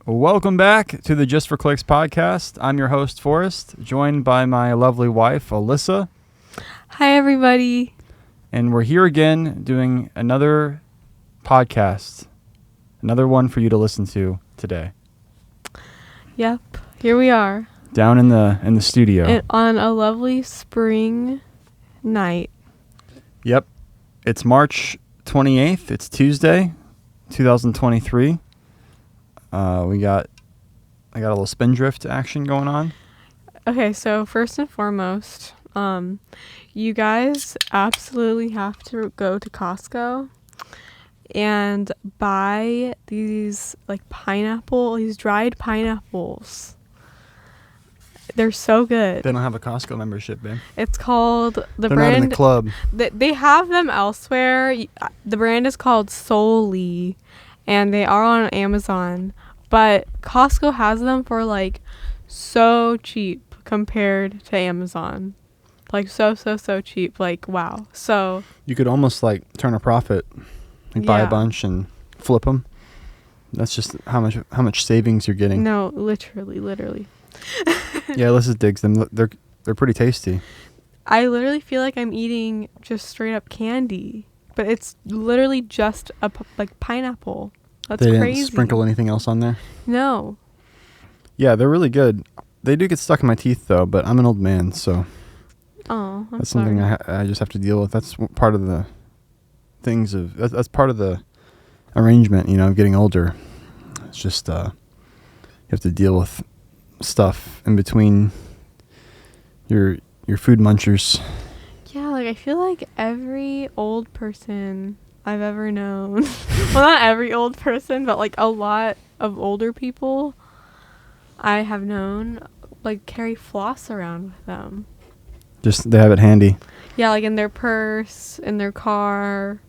Welcome back to the Just for Clicks podcast. I'm your host, Forrest, joined by my lovely wife, Alyssa. Hi, everybody. And we're here again doing another podcast, another one for you to listen to today. Yep, here we are. Down in the studio. And on a lovely spring night. Yep. It's March 28th. It's Tuesday, 2023. I got a little spindrift action going on. Okay, so first and foremost, you guys absolutely have to go to Costco and buy these these dried pineapples. They're so good. They don't have a Costco membership, babe. It's called They're not in the club. They have them elsewhere. The brand is called Solely, and they are on Amazon. But Costco has them for so cheap compared to Amazon. So cheap. Wow. So You could almost turn a profit, buy a bunch and flip them. That's just how much savings you're getting. No, literally. Yeah, Alyssa digs them. They're pretty tasty. I literally feel like I'm eating just straight up candy, but it's literally just a pineapple. That's crazy. crazy. Didn't sprinkle anything else on there? No. Yeah, they're really good. They do get stuck in my teeth though, but I'm an old man, so That's something I just have to deal with. That's part of the that's part of the arrangement, of getting older. It's just you have to deal with stuff in between your food munchers. Yeah, I feel like every old person I've ever known, well, not every old person, but a lot of older people I have known, carry floss around with them. Just they have it handy. Yeah, in their purse, in their car,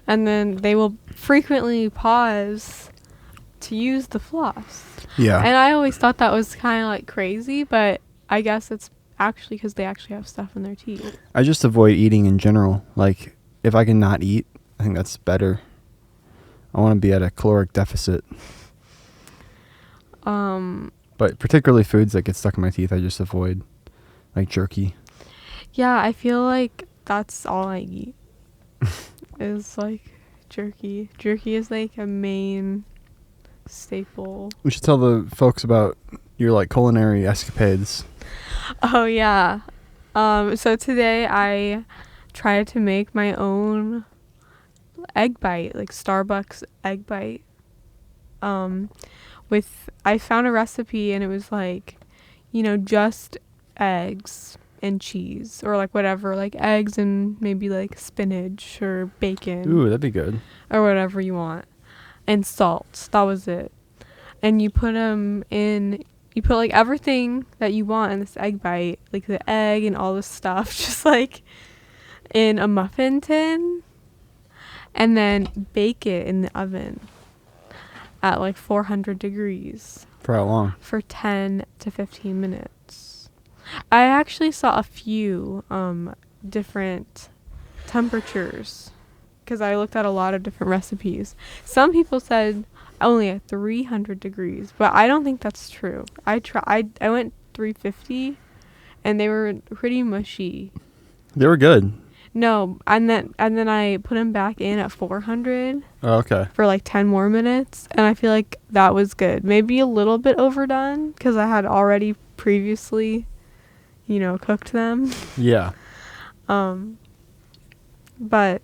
and then they will frequently pause to use the floss. Yeah. And I always thought that was kind of crazy, but I guess it's actually because they actually have stuff in their teeth. I just avoid eating in general. If I can not eat, I think that's better. I want to be at a caloric deficit. But particularly foods that get stuck in my teeth, I just avoid, jerky. Yeah, I feel like that's all I eat is jerky. Jerky is a main staple. We should tell the folks about your culinary escapades. Oh yeah. So today I tried to make my own egg bite, Starbucks egg bite. I found a recipe and it was just eggs and cheese or whatever, eggs and maybe spinach or bacon. Ooh, that'd be good. Or whatever you want. And salt. That was it. And you put them in, you put everything that you want in this egg bite, the egg and all this stuff, just in a muffin tin. And then bake it in the oven at 400 degrees. For how long? For 10 to 15 minutes. I actually saw a few different temperatures because I looked at a lot of different recipes. Some people said only at 300 degrees, but I don't think that's true. I went 350 and they were pretty mushy. They were good. No, and then I put them back in at 400. Oh, okay. For 10 more minutes, and I feel like that was good. Maybe a little bit overdone because I had already previously, cooked them. Yeah. But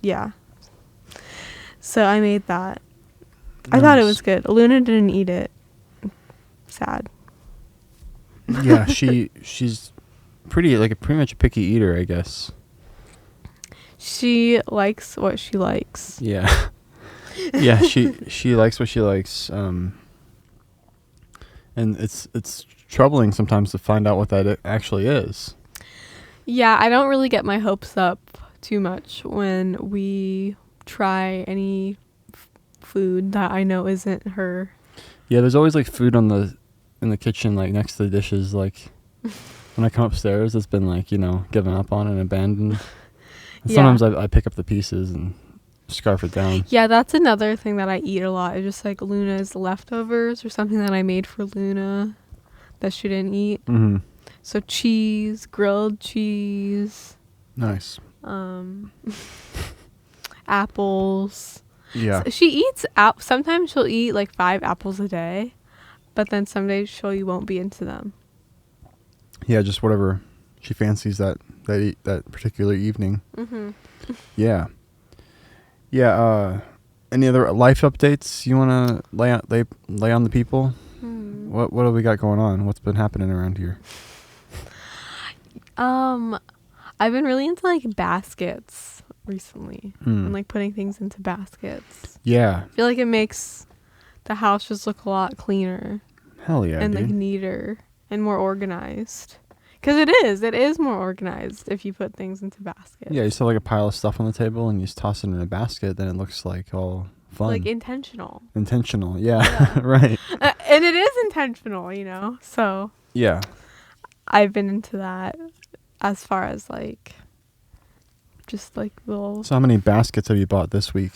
yeah. So I made that. Nice. I thought it was good. Luna didn't eat it. Sad. Yeah, she's pretty much a picky eater, I guess. She likes what she likes. Yeah. Yeah, she likes what she likes. And it's troubling sometimes to find out what that actually is. Yeah, I don't really get my hopes up too much when we try any food that I know isn't her. Yeah, there's always food in the kitchen next to the dishes when I come upstairs, it's been given up on and abandoned. And sometimes I pick up the pieces and scarf it down. Yeah, that's another thing that I eat a lot. It's just like Luna's leftovers or something that I made for Luna that she didn't eat. Mm-hmm. So cheese, grilled cheese, Nice. apples. Yeah. So she eats sometimes she'll eat like 5 apples a day, but then some days she won't be into them. Yeah, just whatever she fancies that particular evening. Mm-hmm. Yeah. Yeah. Any other life updates you want to lay on the people? What have we got going on? What's been happening around here? I've been really into like baskets recently and like putting things into baskets. Yeah. I feel like it makes the house just look a lot cleaner. Hell yeah, and dude. like neater and more organized. Because it is more organized if you put things into baskets. Yeah, you still have like a pile of stuff on the table and you just toss it in a basket, then it looks like all fun. Like intentional. Intentional, yeah. Right. And it is intentional, you know? So. Yeah. I've been into that as far as like, just like little. So how many baskets have you bought this week?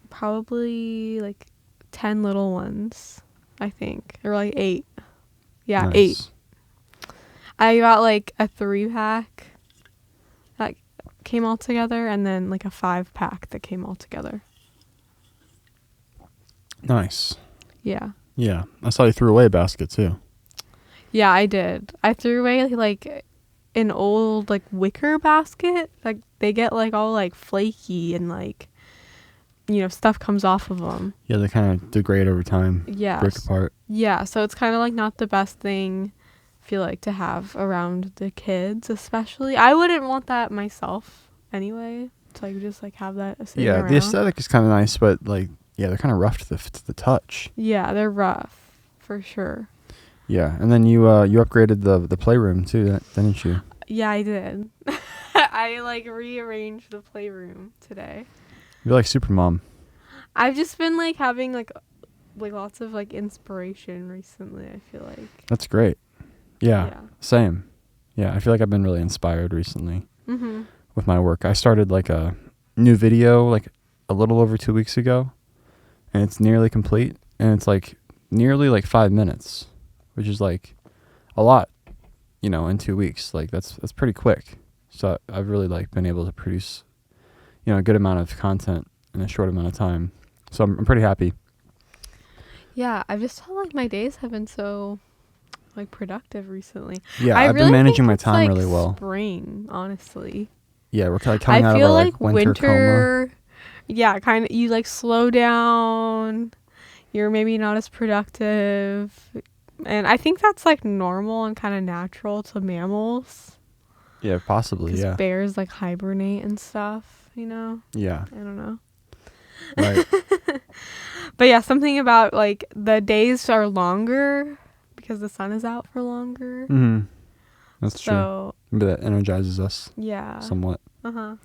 Probably like 10 little ones, I think. Or like 8. Yeah, Nice. 8. I got like a 3-pack that came all together and then like a 5-pack that came all together. Nice. Yeah. Yeah. I saw you threw away a basket too. Yeah, I did. I threw away like an old like wicker basket. Like they get like all like flaky and like, you know, stuff comes off of them. Yeah, they kind of degrade over time. Yeah. Break apart. Yeah, so it's kind of like not the best thing, I feel like, to have around the kids, especially. I wouldn't want that myself anyway, to like just like have that sitting around. The aesthetic is kind of nice, but like, yeah, they're kind of rough to the touch. Yeah, they're rough for sure. Yeah, and then you upgraded the playroom too, didn't you? Yeah, I did. I like rearranged the playroom today. You're like super mom. I've just been like having like lots of like inspiration recently, I feel like. That's great. Yeah. Same. Yeah, I feel like I've been really inspired recently with my work. I started like a new video like a little over 2 weeks ago, and it's nearly complete, and it's like nearly like 5 minutes, which is like a lot, you know, in 2 weeks. Like that's pretty quick. So I've really like been able to produce, you know, a good amount of content in a short amount of time. So I'm pretty happy. Yeah, I've just felt like my days have been so like productive recently. Yeah, I've been managing my time like really well. Spring, honestly. Yeah, we're kind of coming out of our like winter coma. Yeah, kind of. You like slow down. You're maybe not as productive, and I think that's like normal and kind of natural to mammals. Yeah, possibly. Yeah. Bears like hibernate and stuff. You know. Yeah. I don't know. Right. But yeah, something about like the days are longer because the sun is out for longer. Mm-hmm. That's true. Maybe that energizes us. Yeah. Somewhat. Uh-huh.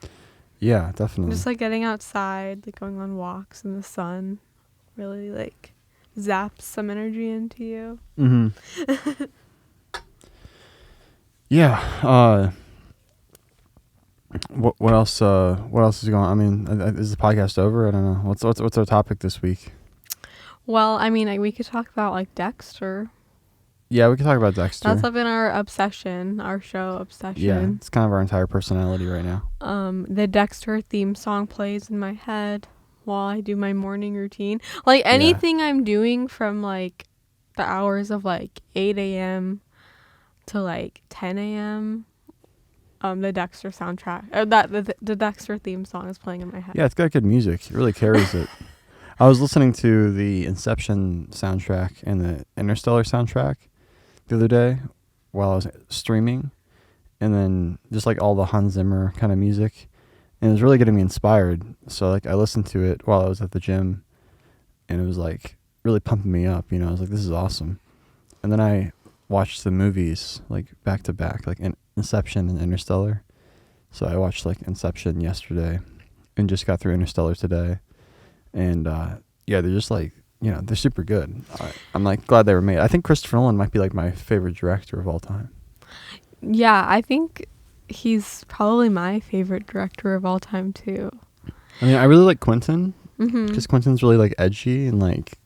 Yeah, definitely. Just like getting outside, like going on walks in the sun, really like zaps some energy into you. Mm-hmm. Yeah. What else? What else is going on? I mean, is the podcast over? I don't know. What's our topic this week? Well, I mean, we could talk about like Dexter. Yeah, we could talk about Dexter. That's been our obsession, our show obsession. Yeah, it's kind of our entire personality right now. The Dexter theme song plays in my head while I do my morning routine. Like anything I'm doing from like the hours of like 8 a.m. to like 10 a.m. The Dexter soundtrack, the Dexter theme song is playing in my head. Yeah, it's got good music. It really carries it. I was listening to the Inception soundtrack and the Interstellar soundtrack the other day while I was streaming, and then just like all the Hans Zimmer kind of music, and it was really getting me inspired. So like I listened to it while I was at the gym, and it was like really pumping me up. You know, I was like, this is awesome. And then I watched the movies like back to back, like Inception and Interstellar. So I watched like Inception yesterday and just got through Interstellar today. And yeah, they're just like, you know, they're super good. I'm like glad they were made. I think Christopher Nolan might be like my favorite director of all time. Yeah, I think he's probably my favorite director of all time too. I mean, I really like Quentin Mm-hmm. because Quentin's really like edgy and like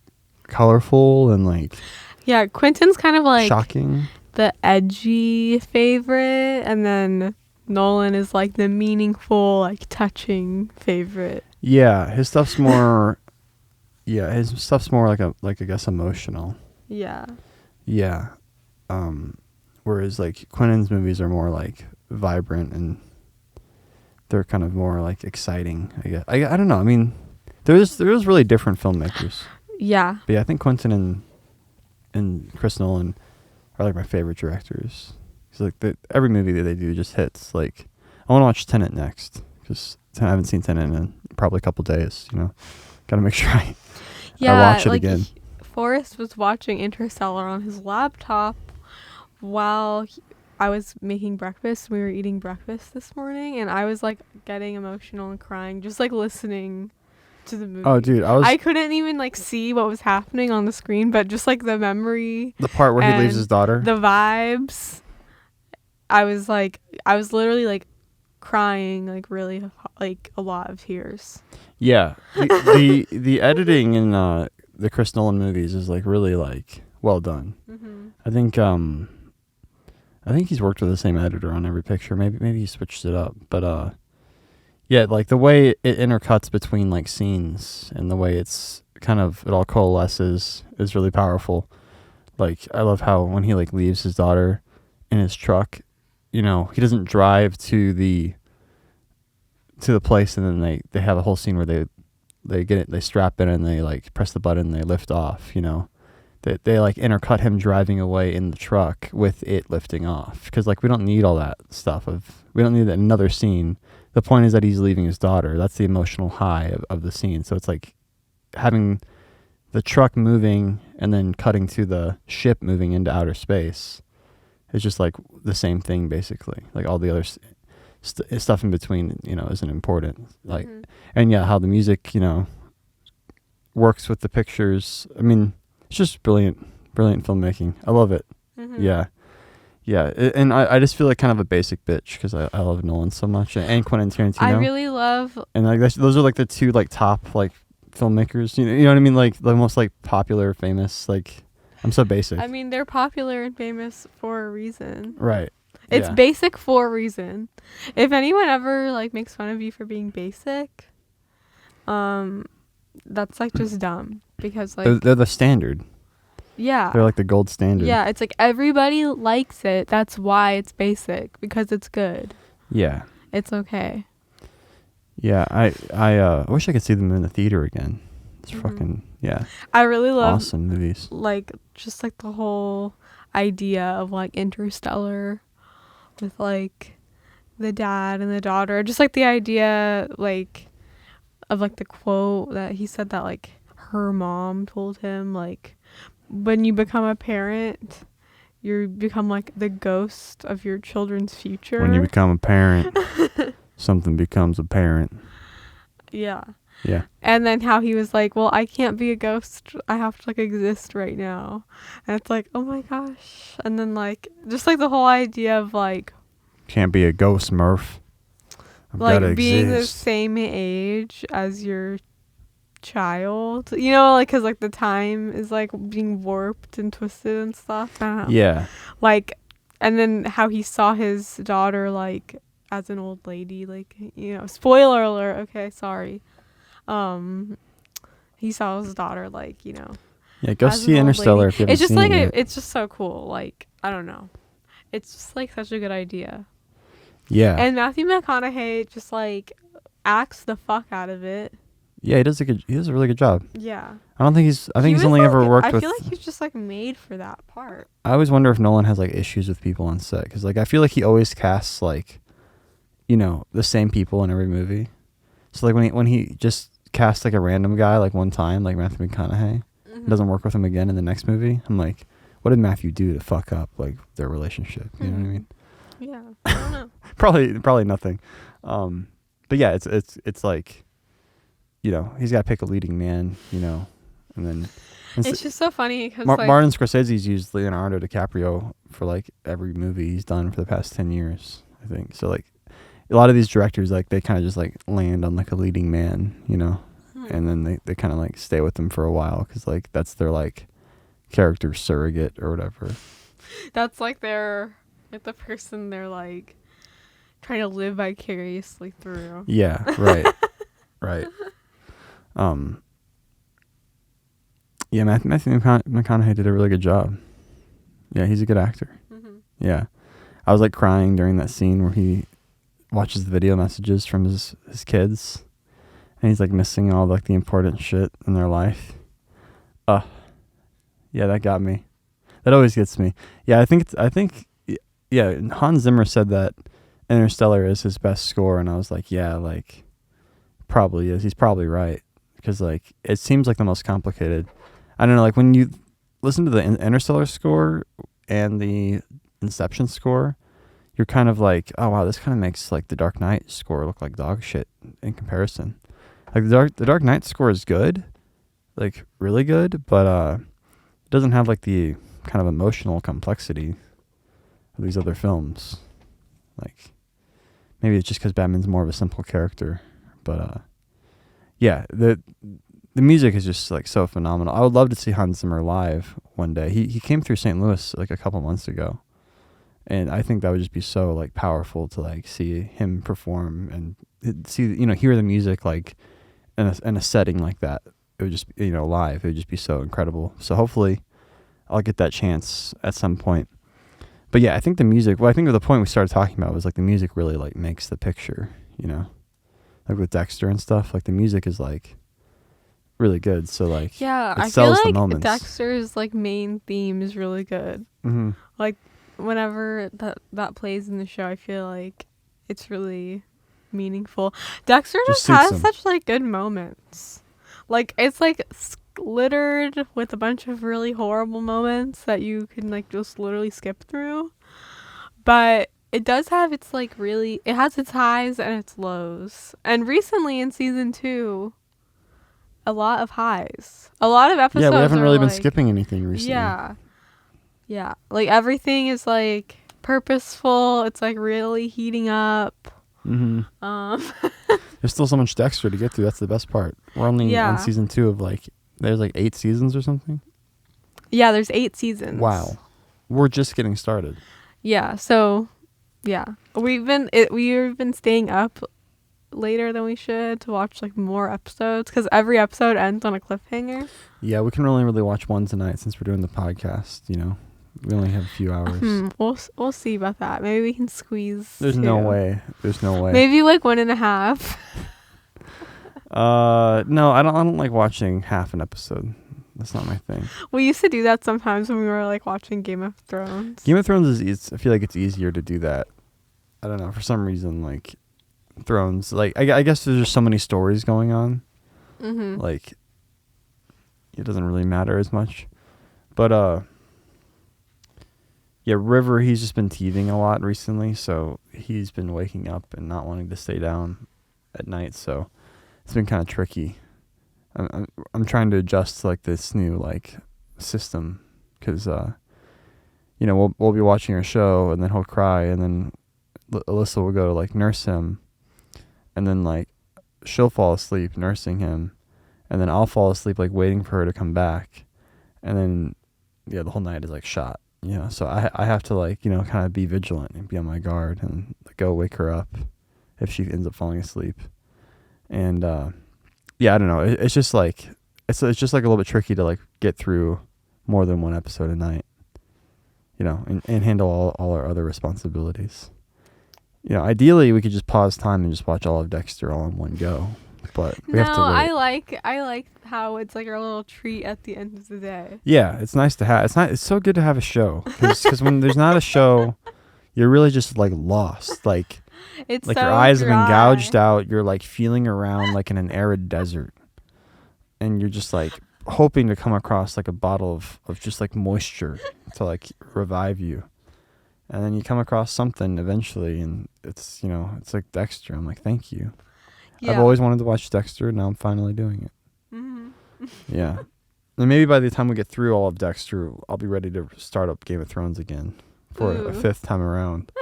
colorful and like Yeah, Quentin's kind of like shocking. the edgy favorite, and then Nolan is like the meaningful, like touching favorite. Yeah, his stuff's more. Yeah, his stuff's more like I guess emotional. Yeah. Yeah. Whereas like Quentin's movies are more like vibrant and they're kind of more like exciting. I guess. I don't know. I mean, there's really different filmmakers. Yeah. But yeah, I think Quentin and Chris Nolan are like my favorite directors. Cause like every movie that they do just hits. Like I want to watch Tenet next because I haven't seen Tenet in probably a couple days. You know, gotta make sure I watch it again. Forrest was watching Interstellar on his laptop while I was making breakfast. We were eating breakfast this morning, and I was like getting emotional and crying just like listening to the movie. Oh, dude, I couldn't even like see what was happening on the screen, but just like the memory, the part where he leaves his daughter, the vibes. I was literally like crying, like really, like a lot of tears. Yeah, the editing in the Chris Nolan movies is like really like well done. Mm-hmm. I think he's worked with the same editor on every picture. Maybe he switched it up, but yeah, like the way it intercuts between like scenes and the way it's kind of it all coalesces is really powerful. Like I love how when he like leaves his daughter in his truck, you know, he doesn't drive to the place and then they have a whole scene where they get it, they strap in and they like press the button and they lift off, you know. They like intercut him driving away in the truck with it lifting off because like we don't need all that stuff we don't need another scene. The point is that he's leaving his daughter. That's the emotional high of the scene. So it's like having the truck moving and then cutting to the ship moving into outer space. It's just like the same thing basically. Like all the other stuff in between, you know, isn't important. Like, and yeah, how the music, you know, works with the pictures. I mean, it's just brilliant filmmaking. I love it. Mm-hmm. Yeah. And I just feel like kind of a basic bitch because I love Nolan so much and Quentin Tarantino. I really love. And like those are like the two like top like filmmakers. You know what I mean? Like the most like popular, famous. Like I'm so basic. I mean, they're popular and famous for a reason. Right. It's basic for a reason. If anyone ever like makes fun of you for being basic, that's like just dumb because like they're the standard. Yeah. They're like the gold standard. Yeah, it's like everybody likes it. That's why it's basic because it's good. Yeah. It's okay. Yeah, I wish I could see them in the theater again. It's fucking I really love awesome movies. Like just like the whole idea of like Interstellar with like the dad and the daughter. Just like the idea like of like the quote that he said that like her mom told him like when you become a parent you become like the ghost of your children's future. When you become a parent, something becomes apparent. Yeah. Yeah. And then how he was like, well, I can't be a ghost. I have to like exist right now. And it's like, oh my gosh. And then like just like the whole idea of like can't be a ghost, Murph. I've like gotta being the exist. same age as your child, you know, like because like the time is like being warped and twisted and stuff. I don't know. Yeah. Like, and then how he saw his daughter like as an old lady, like, you know, spoiler alert. Okay, sorry. He saw his daughter like, you know. Yeah, go see Interstellar if you haven't it's just seen like it. it's just so cool. Like, I don't know. It's just like such a good idea. Yeah. And Matthew McConaughey just like acts the fuck out of it. Yeah, he does a really good job. Yeah. I think he's only ever worked with. I feel like he's just like made for that part. I always wonder if Nolan has like issues with people on set because like I feel like he always casts like, you know, the same people in every movie. So like when he just casts like a random guy like one time like Matthew McConaughey, doesn't work with him again in the next movie. I'm like, what did Matthew do to fuck up like their relationship? You know what I mean? Yeah, I don't know. probably nothing. But yeah, it's like, you know, he's got to pick a leading man, you know, and then it's just so funny because Martin Scorsese's used Leonardo DiCaprio for like every movie he's done for the past 10 years. I think so. Like a lot of these directors, like they kind of just like land on like a leading man, you know, and then they kind of like stay with them for a while because like that's their like character surrogate or whatever. That's like they're like the person they're like trying to live vicariously through. Yeah, right. Right. Yeah, Matthew McConaughey did a really good job. Yeah, he's a good actor. Mm-hmm. Yeah. I was like crying during that scene where he watches the video messages from his kids and he's like missing all like the important shit in their life. Yeah, that got me. That always gets me. Yeah, yeah, Hans Zimmer said that Interstellar is his best score, and I was like, yeah, like probably is. He's probably right because like it seems like the most complicated. I don't know, like when you listen to the Interstellar score and the Inception score, you're kind of like, oh wow, this kind of makes like the Dark Knight score look like dog shit in comparison. Like the Dark Knight score is good, like really good, but it doesn't have like the kind of emotional complexity of these other films. Like maybe it's just because Batman's more of a simple character, but yeah, the music is just like so phenomenal. I would love to see Hans Zimmer live one day. He came through St. Louis like a couple months ago, and I think that would just be so like powerful to like see him perform and see, you know, hear the music like in a setting like that. It would just, you know, live. It would just be so incredible. So hopefully I'll get that chance at some point. But yeah, I think the music, well, I think the point we started talking about was like the music really like makes the picture, you know, like with Dexter and stuff, like the music is like really good. So like, yeah, it I sells feel the like moments. Dexter's like main theme is really good. Mm-hmm. Like whenever that plays in the show, I feel like it's really meaningful. Dexter just has such like good moments. Like it's like littered with a bunch of really horrible moments that you can like just literally skip through, but it does have its like really, it has its highs and its lows. And recently in season 2, a lot of highs, a lot of episodes. Yeah, we haven't really been like, skipping anything recently. Yeah, like everything is like purposeful. It's like really heating up. There's still so much Dexter to get through. That's the best part. We're only on season 2 of like, there's like 8 seasons or something. Yeah, there's 8 seasons. Wow, we're just getting started. Yeah, so yeah, we've been staying up later than we should to watch like more episodes because every episode ends on a cliffhanger. Yeah, we can only really watch one tonight since we're doing the podcast. You know, we only have a few hours. We'll see about that. Maybe we can squeeze. There's 2. No way. There's no way. Maybe like 1.5. No, I don't like watching half an episode. That's not my thing. We used to do that sometimes when we were like watching Game of Thrones. Game of Thrones I feel like it's easier to do that. I don't know, for some reason, like Thrones, like I guess there's just so many stories going on. Mm-hmm. Like it doesn't really matter as much. But yeah, River, he's just been teething a lot recently, so he's been waking up and not wanting to stay down at night, so it's been kind of tricky. I'm trying to adjust to like this new like system because you know, we'll be watching a show and then he'll cry and then Alyssa will go to like nurse him and then like she'll fall asleep nursing him and then I'll fall asleep like waiting for her to come back and then yeah, the whole night is like shot, you know, so I have to like, you know, kind of be vigilant and be on my guard and go wake her up if she ends up falling asleep. And yeah, I don't know. It's just like it's just like a little bit tricky to like get through more than one episode a night, you know, and handle all our other responsibilities. You know, ideally we could just pause time and just watch all of Dexter all in one go, but we have to wait. I like how it's like our little treat at the end of the day. Yeah, it's nice to have. It's so good to have a show because when there's not a show, you're really just like lost. Like it's like so your eyes dry. have been gouged out. You're like feeling around like in an arid desert, and you're just like hoping to come across like a bottle of just like moisture to like revive you. And then you come across something eventually, and it's, you know, it's like Dexter. I'm like, thank you. Yeah. I've always wanted to watch Dexter. Now I'm finally doing it. Mm-hmm. Yeah. And maybe by the time we get through all of Dexter, I'll be ready to start up Game of Thrones again for a 5th time around.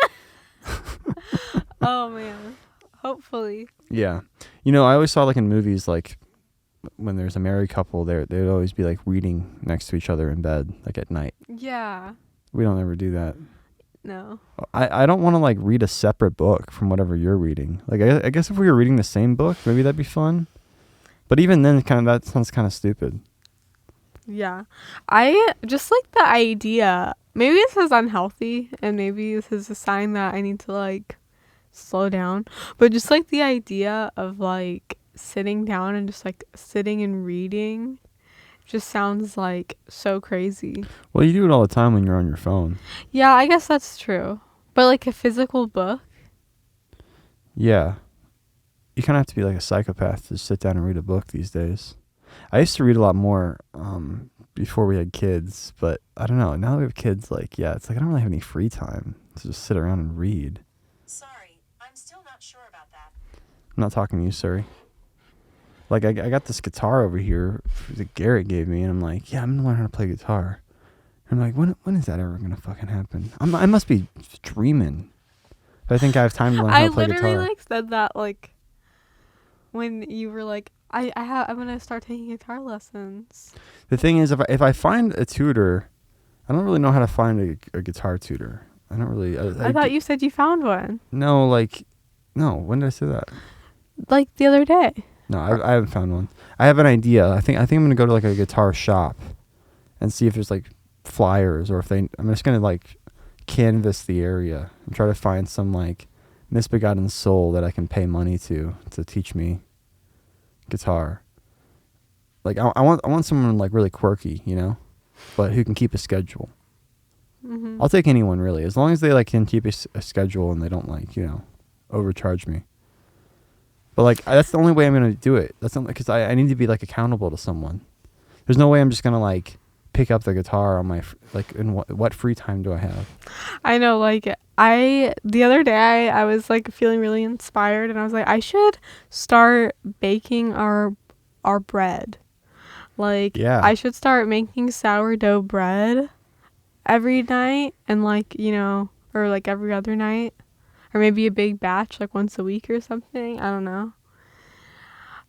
Oh man. Hopefully. Yeah. You know, I always saw like in movies, like when there's a married couple, they'd always be like reading next to each other in bed, like at night. Yeah. We don't ever do that. No. I don't want to like read a separate book from whatever you're reading. Like I guess if we were reading the same book, maybe that'd be fun. But even then, that sounds kind of stupid. Yeah. I just like the idea. Maybe this is unhealthy and maybe this is a sign that I need to like slow down. But just like the idea of like sitting down and just like sitting and reading just sounds like so crazy. Well, you do it all the time when you're on your phone. Yeah, I guess that's true. But like a physical book? Yeah. You kind of have to be like a psychopath to sit down and read a book these days. I used to read a lot more before we had kids, but I don't know. Now that we have kids, like, yeah, it's like I don't really have any free time to just sit around and read. Sorry, I'm still not sure about that. I'm not talking to you, sorry. Like, I got this guitar over here that Garrett gave me, and I'm like, yeah, I'm going to learn how to play guitar. And I'm like, when is that ever going to fucking happen? I must be dreaming. But I think I have time to learn how to play guitar. I literally like said that like when you were like, I'm gonna start taking guitar lessons. The thing is, if I find a tutor, I don't really know how to find a guitar tutor. I don't really. I thought you said you found one. No, no. When did I say that? Like the other day. No, I haven't found one. I have an idea. I think I'm gonna go to like a guitar shop, and see if there's like flyers or if I'm just gonna like canvass the area and try to find some like misbegotten soul that I can pay money to teach me guitar. Like I want someone like really quirky, you know, but who can keep a schedule. Mm-hmm. I'll take anyone really, as long as they like can keep a schedule and they don't like, you know, overcharge me. But like that's the only way I'm gonna do it. That's not because I need to be like accountable to someone. There's no way I'm just gonna like pick up the guitar on my like in what free time do I have? I know, like the other day I was like feeling really inspired and I was like, I should start baking our bread. Like, yeah. I should start making sourdough bread every night and like, you know, or like every other night, or maybe a big batch like once a week or something. I don't know.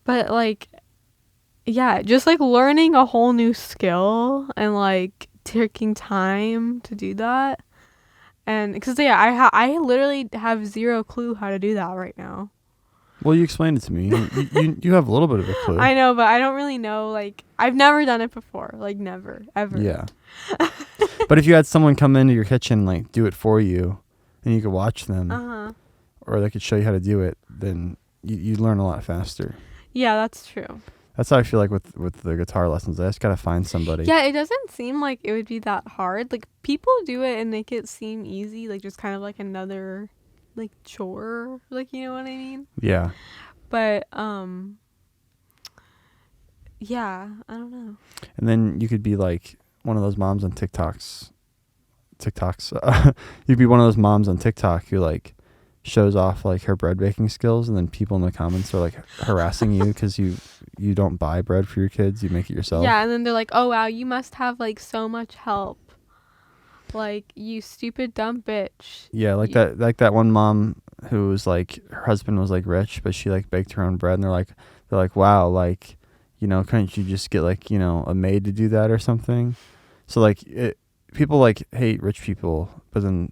But like, yeah, just like learning a whole new skill and like taking time to do that. And because yeah, I literally have zero clue how to do that right now. Well, you explained it to me. You have a little bit of a clue. I know, but I don't really know. Like, I've never done it before. Like, never, ever. Yeah. But if you had someone come into your kitchen, like, do it for you, and you could watch them, or they could show you how to do it, then you'd learn a lot faster. Yeah, that's true. That's how I feel like with the guitar lessons. I just gotta find somebody. Yeah, it doesn't seem like it would be that hard. Like, people do it and make it seem easy, like just kind of like another like chore, like, you know what I mean? Yeah. But yeah, I don't know. And then you could be like one of those moms on TikToks. You'd be one of those moms on TikTok who like shows off like her bread baking skills, and then people in the comments are like harassing you because you don't buy bread for your kids, you make it yourself. Yeah, and then they're like, oh wow, you must have like so much help, like, you stupid dumb bitch. Yeah, like that one mom who was like, her husband was like rich, but she like baked her own bread, and they're like wow, like, you know, couldn't you just get like, you know, a maid to do that or something? So like people like hate rich people, but then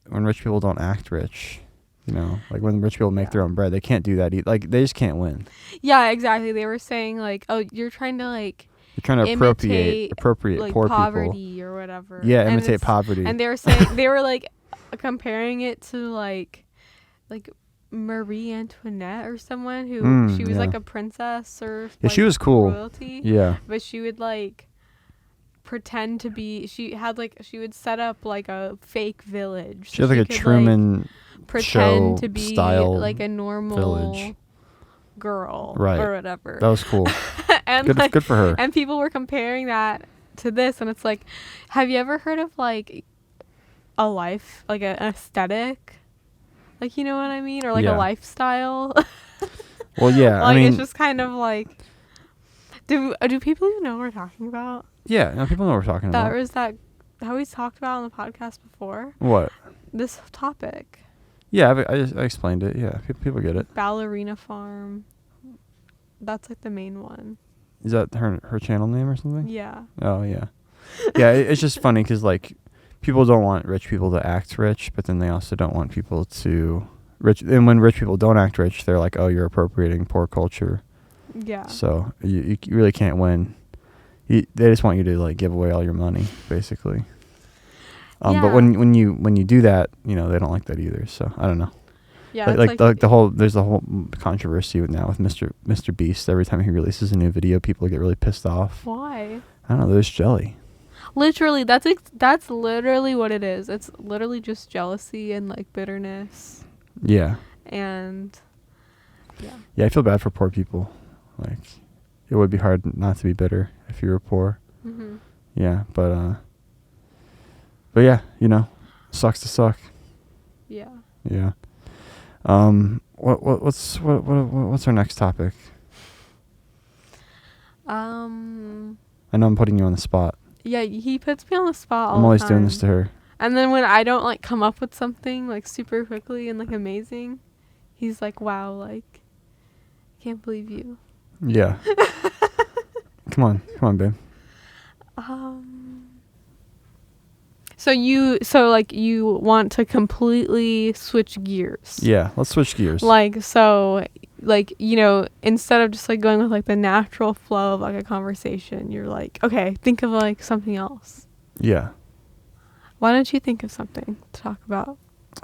when rich people don't act rich, you know, like when rich people make their own bread, they can't do that either. Like, they just can't win. Yeah, exactly. They were saying like, oh, you're trying to like, you're trying to appropriate like poor poverty people or whatever. Yeah, imitate poverty. And they were saying they were like comparing it to like Marie Antoinette or someone who she was like a princess or yeah, she was cool. Royalty. Yeah, but she would like pretend to be. She would set up like a fake village. She had like a Truman pretend to be style like a normal village girl, right, or whatever. That was cool. And good for her. And people were comparing that to this, and it's like, have you ever heard of like a life, like an aesthetic, like, you know what I mean, or like a lifestyle? Well, yeah, like, I mean, it's just kind of like, do people even know what we're talking about? Yeah, no, people know what we're talking about. That was that how we talked about on the podcast before. What? This topic. Yeah, I explained it. Yeah, people get it. Ballerina Farm. That's like the main one. Is that her channel name or something? Yeah. Oh yeah, yeah. It's just funny because like people don't want rich people to act rich, but then they also don't want people to rich. And when rich people don't act rich, they're like, oh, you're appropriating poor culture. Yeah. So you really can't win. They just want you to like give away all your money, basically. Yeah. But when you do that, they don't like that either. So I don't know. Yeah. Like the whole there's a whole controversy now with Mr. Beast. Every time he releases a new video, people get really pissed off. Why? I don't know. There's jelly. Literally, that's literally what it is. It's literally just jealousy and like bitterness. Yeah. And yeah. Yeah, I feel bad for poor people. Like, it would be hard not to be bitter if you were poor. Mhm. Yeah, but yeah, sucks to suck. Yeah. Yeah. What's our next topic? I know I'm putting you on the spot. Yeah, he puts me on the spot all I'm always the doing time. this to her. And then when I don't like come up with something like super quickly and like amazing, he's like, "Wow, like can't believe you." Yeah. Come on, babe. So you want to completely switch gears. Yeah, let's switch gears. Instead of just like going with like the natural flow of like a conversation, you're like, okay, think of like something else. Yeah. Why don't you think of something to talk about?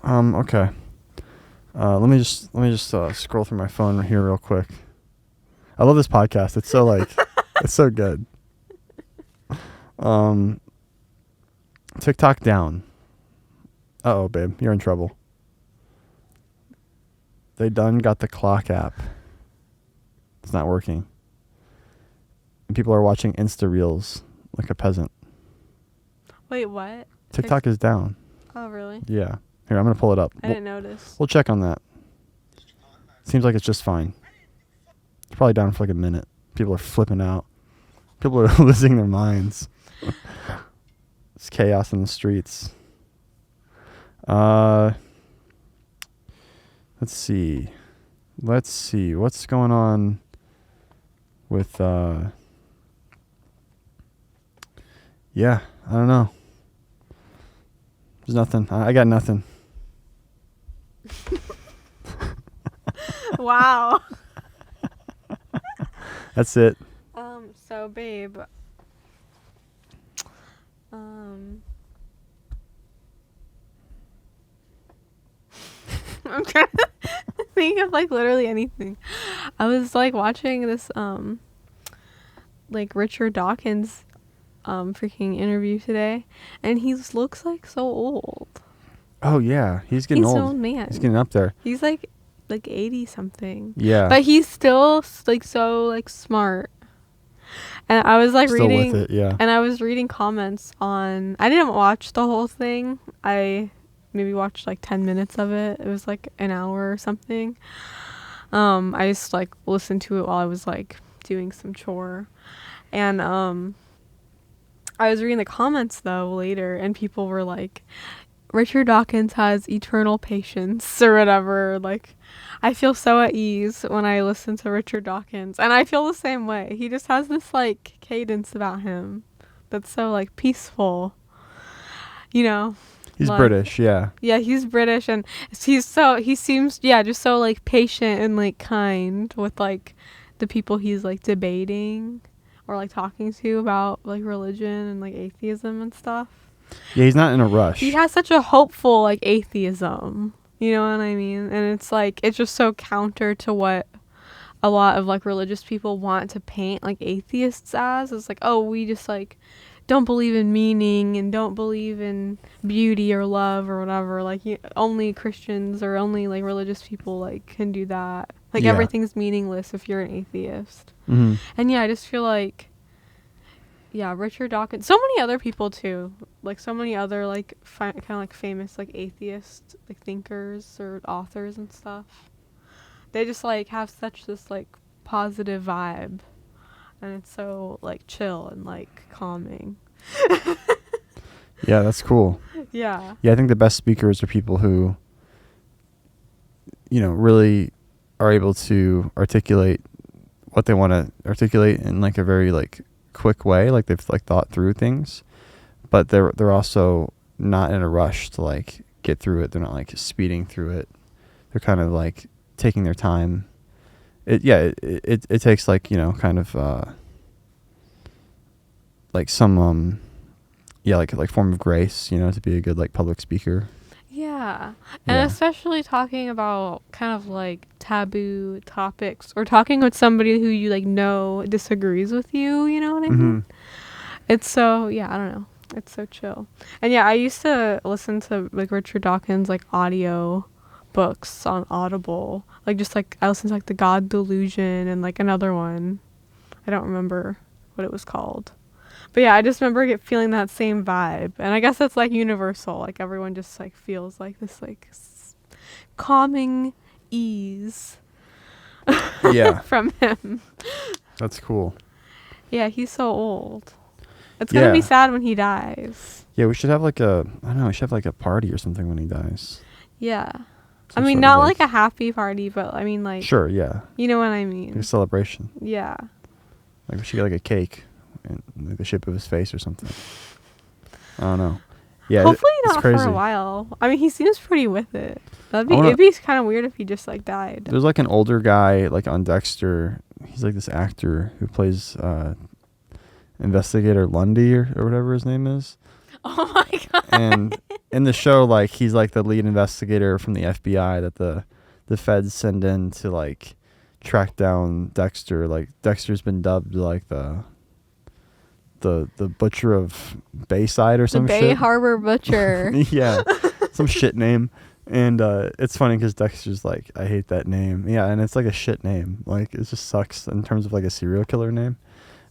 Okay. Let me just scroll through my phone here real quick. I love this podcast. It's so like it's so good. TikTok down. Uh-oh, babe, you're in trouble. They done got the clock app. It's not working. And people are watching Insta Reels like a peasant. Wait, what? TikTok is down. Oh, really? Yeah. Here, I'm going to pull it up. I didn't notice. We'll check on that. Seems like it's just fine. It's probably down for like a minute. People are flipping out. People are losing their minds. It's chaos in the streets. Let's see. What's going on with yeah, I don't know. There's nothing. I got nothing. Wow. That's it. So babe, I'm trying to think of like literally anything. I was like watching this like Richard Dawkins freaking interview today, and he looks like so old. Oh yeah, he's getting old. He's an old man. He's getting up there. He's like 80 something. Yeah. But he's still like so like smart. And I was like Still reading with it, yeah. And I was reading comments on, I didn't watch the whole thing. I maybe watched like 10 minutes of it. It was like an hour or something. I just like listened to it while I was like doing some chore. And I was reading the comments though later, and people were like, Richard Dawkins has eternal patience or whatever. Like, I feel so at ease when I listen to Richard Dawkins, and I feel the same way. He just has this like cadence about him that's so like peaceful, He's like, British, yeah. Yeah, he's British, and he seems just so like patient and like kind with like the people he's like debating or like talking to about like religion and like atheism and stuff. Yeah, he's not in a rush. He has such a hopeful like atheism, you know what I mean? And it's like, it's just so counter to what a lot of like religious people want to paint like atheists as. It's like, oh, we just like don't believe in meaning and don't believe in beauty or love or whatever. Like only Christians or only like religious people like can do that. Like everything's meaningless if you're an atheist. Mm-hmm. And yeah, I just feel like, yeah, Richard Dawkins, so many other people too, like so many other like kind of like famous like atheist like thinkers or authors and stuff. They just like have such this like positive vibe, and it's so like chill and like calming. Yeah, that's cool. Yeah. Yeah, I think the best speakers are people who really are able to articulate what they want to articulate in like a very like quick way, like they've like thought through things, but they're also not in a rush to like get through it. They're not like speeding through it. They're kind of like taking their time. It takes like, kind of like some like form of grace, to be a good like public speaker. Yeah. And especially talking about kind of like taboo topics, or talking with somebody who you like know disagrees with you, you know what I mean? It's so, I don't know. It's so chill. And I used to listen to like Richard Dawkins like audio books on Audible. Like just like I listened to like The God Delusion and like another one. I don't remember what it was called. But I just remember feeling that same vibe. And I guess that's like universal. Like everyone just like feels like this like calming ease from him. That's cool. Yeah, he's so old. It's going to be sad when he dies. Yeah, we should have like we should have like a party or something when he dies. Yeah. Some I mean, sort not of, like a happy party, but I mean like... Sure, yeah. You know what I mean? Like a celebration. Yeah. Like we should get like a cake in like the shape of his face or something. I don't know. Yeah, hopefully it's not crazy. for a while. I mean, he seems pretty with it. It'd be kind of weird if he just like died. There's like an older guy like on Dexter. He's like this actor who plays Investigator Lundy or whatever his name is. Oh my god. And in the show, like he's like the lead investigator from the FBI that the feds send in to like track down Dexter. Like Dexter's been dubbed like the butcher of Bayside or some shit. The Bay Harbor Butcher. Yeah, some shit name. And it's funny because Dexter's like, I hate that name. Yeah, and it's like a shit name. Like it just sucks in terms of like a serial killer name.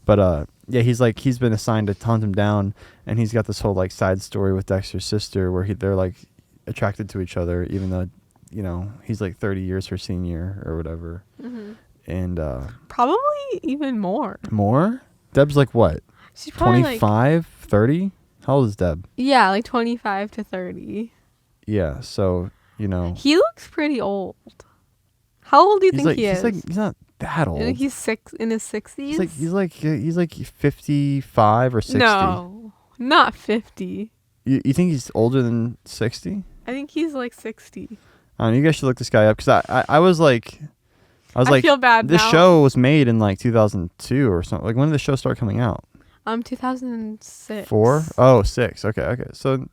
But he's been assigned to hunt him down, and he's got this whole like side story with Dexter's sister where they're like attracted to each other, even though he's like 30 years her senior or whatever. Mm-hmm. And probably even more. More? Deb's like what? She's probably 25, 30? How old is Deb? Yeah, like 25 to 30. Yeah, so he looks pretty old. How old do you think he is? He's not that old. You think he's in his 60s? He's like 55 or 60. No, not 50. You think he's older than 60? I think he's like 60. I don't know, you guys should look this guy up because I was like, I feel bad this now. show was made in like 2002 or something. Like when did the show start coming out? 2006. 4? Oh, 6. Okay. So,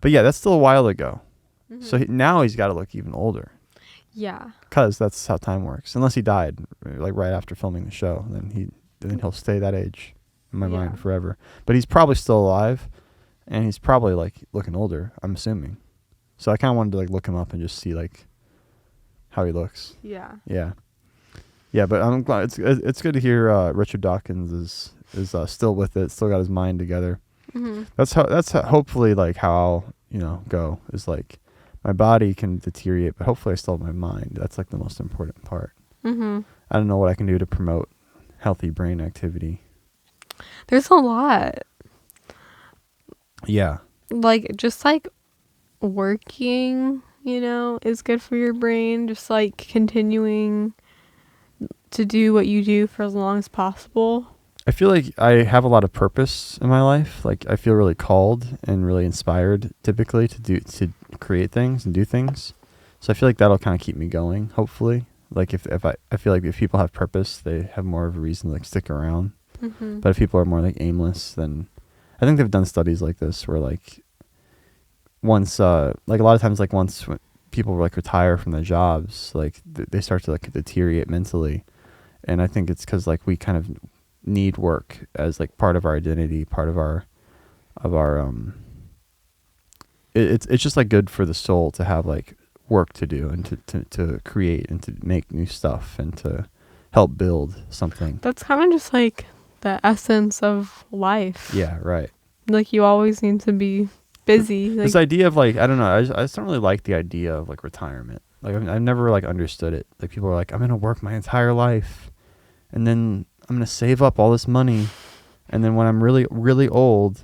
but yeah, that's still a while ago. Mm-hmm. So now he's got to look even older. Yeah. Because that's how time works. Unless he died like right after filming the show, then he'll stay that age in my mind forever. But he's probably still alive, and he's probably like looking older, I'm assuming. So I kind of wanted to like look him up and just see like how he looks. Yeah. Yeah, but I'm glad it's good to hear Richard Dawkins is still with it, still got his mind together. Mm-hmm. That's how hopefully like how I'll go is like my body can deteriorate, but hopefully I still have my mind. That's like the most important part. Mm-hmm. I don't know what I can do to promote healthy brain activity. There's a lot. Yeah. Like just like working, is good for your brain. Just like continuing to do what you do for as long as possible. I feel like I have a lot of purpose in my life. Like I feel really called and really inspired typically to create things and do things. So I feel like that'll kind of keep me going, hopefully. Like if I feel like if people have purpose, they have more of a reason to like stick around. Mm-hmm. But if people are more like aimless, then I think they've done studies like this where like once like a lot of times like once when people like retire from their jobs, like they start to like deteriorate mentally. And I think it's because like we kind of need work as like part of our identity, part of our it's just like good for the soul to have like work to do and to create and to make new stuff and to help build something. That's kind of just like the essence of life. Yeah, right. Like you always need to be busy. This like, idea of like, I don't know, I just don't really like the idea of like retirement. Like I've never like understood it. Like people are like, I'm gonna work my entire life and then I'm gonna save up all this money, and then when I'm really, really old,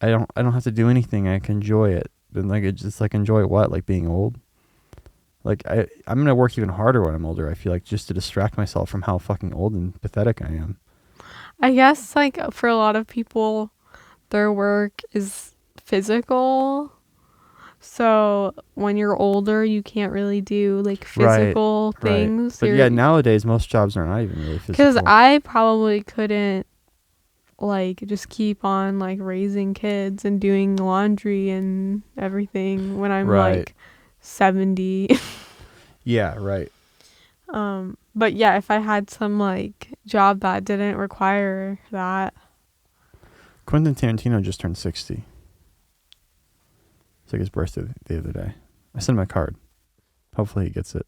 I don't have to do anything. I can enjoy it. And like it's just like enjoy what? Like being old? Like I'm gonna work even harder when I'm older. I feel like just to distract myself from how fucking old and pathetic I am. I guess like for a lot of people, their work is physical. So when you're older, you can't really do like physical things. But yeah, nowadays most jobs are not even really physical. Because I probably couldn't like just keep on like raising kids and doing laundry and everything when I'm like 70. Yeah, right. But yeah, if I had some like job that didn't require that. Quentin Tarantino just turned 60. It's like his birthday the other day. I sent him a card. Hopefully he gets it.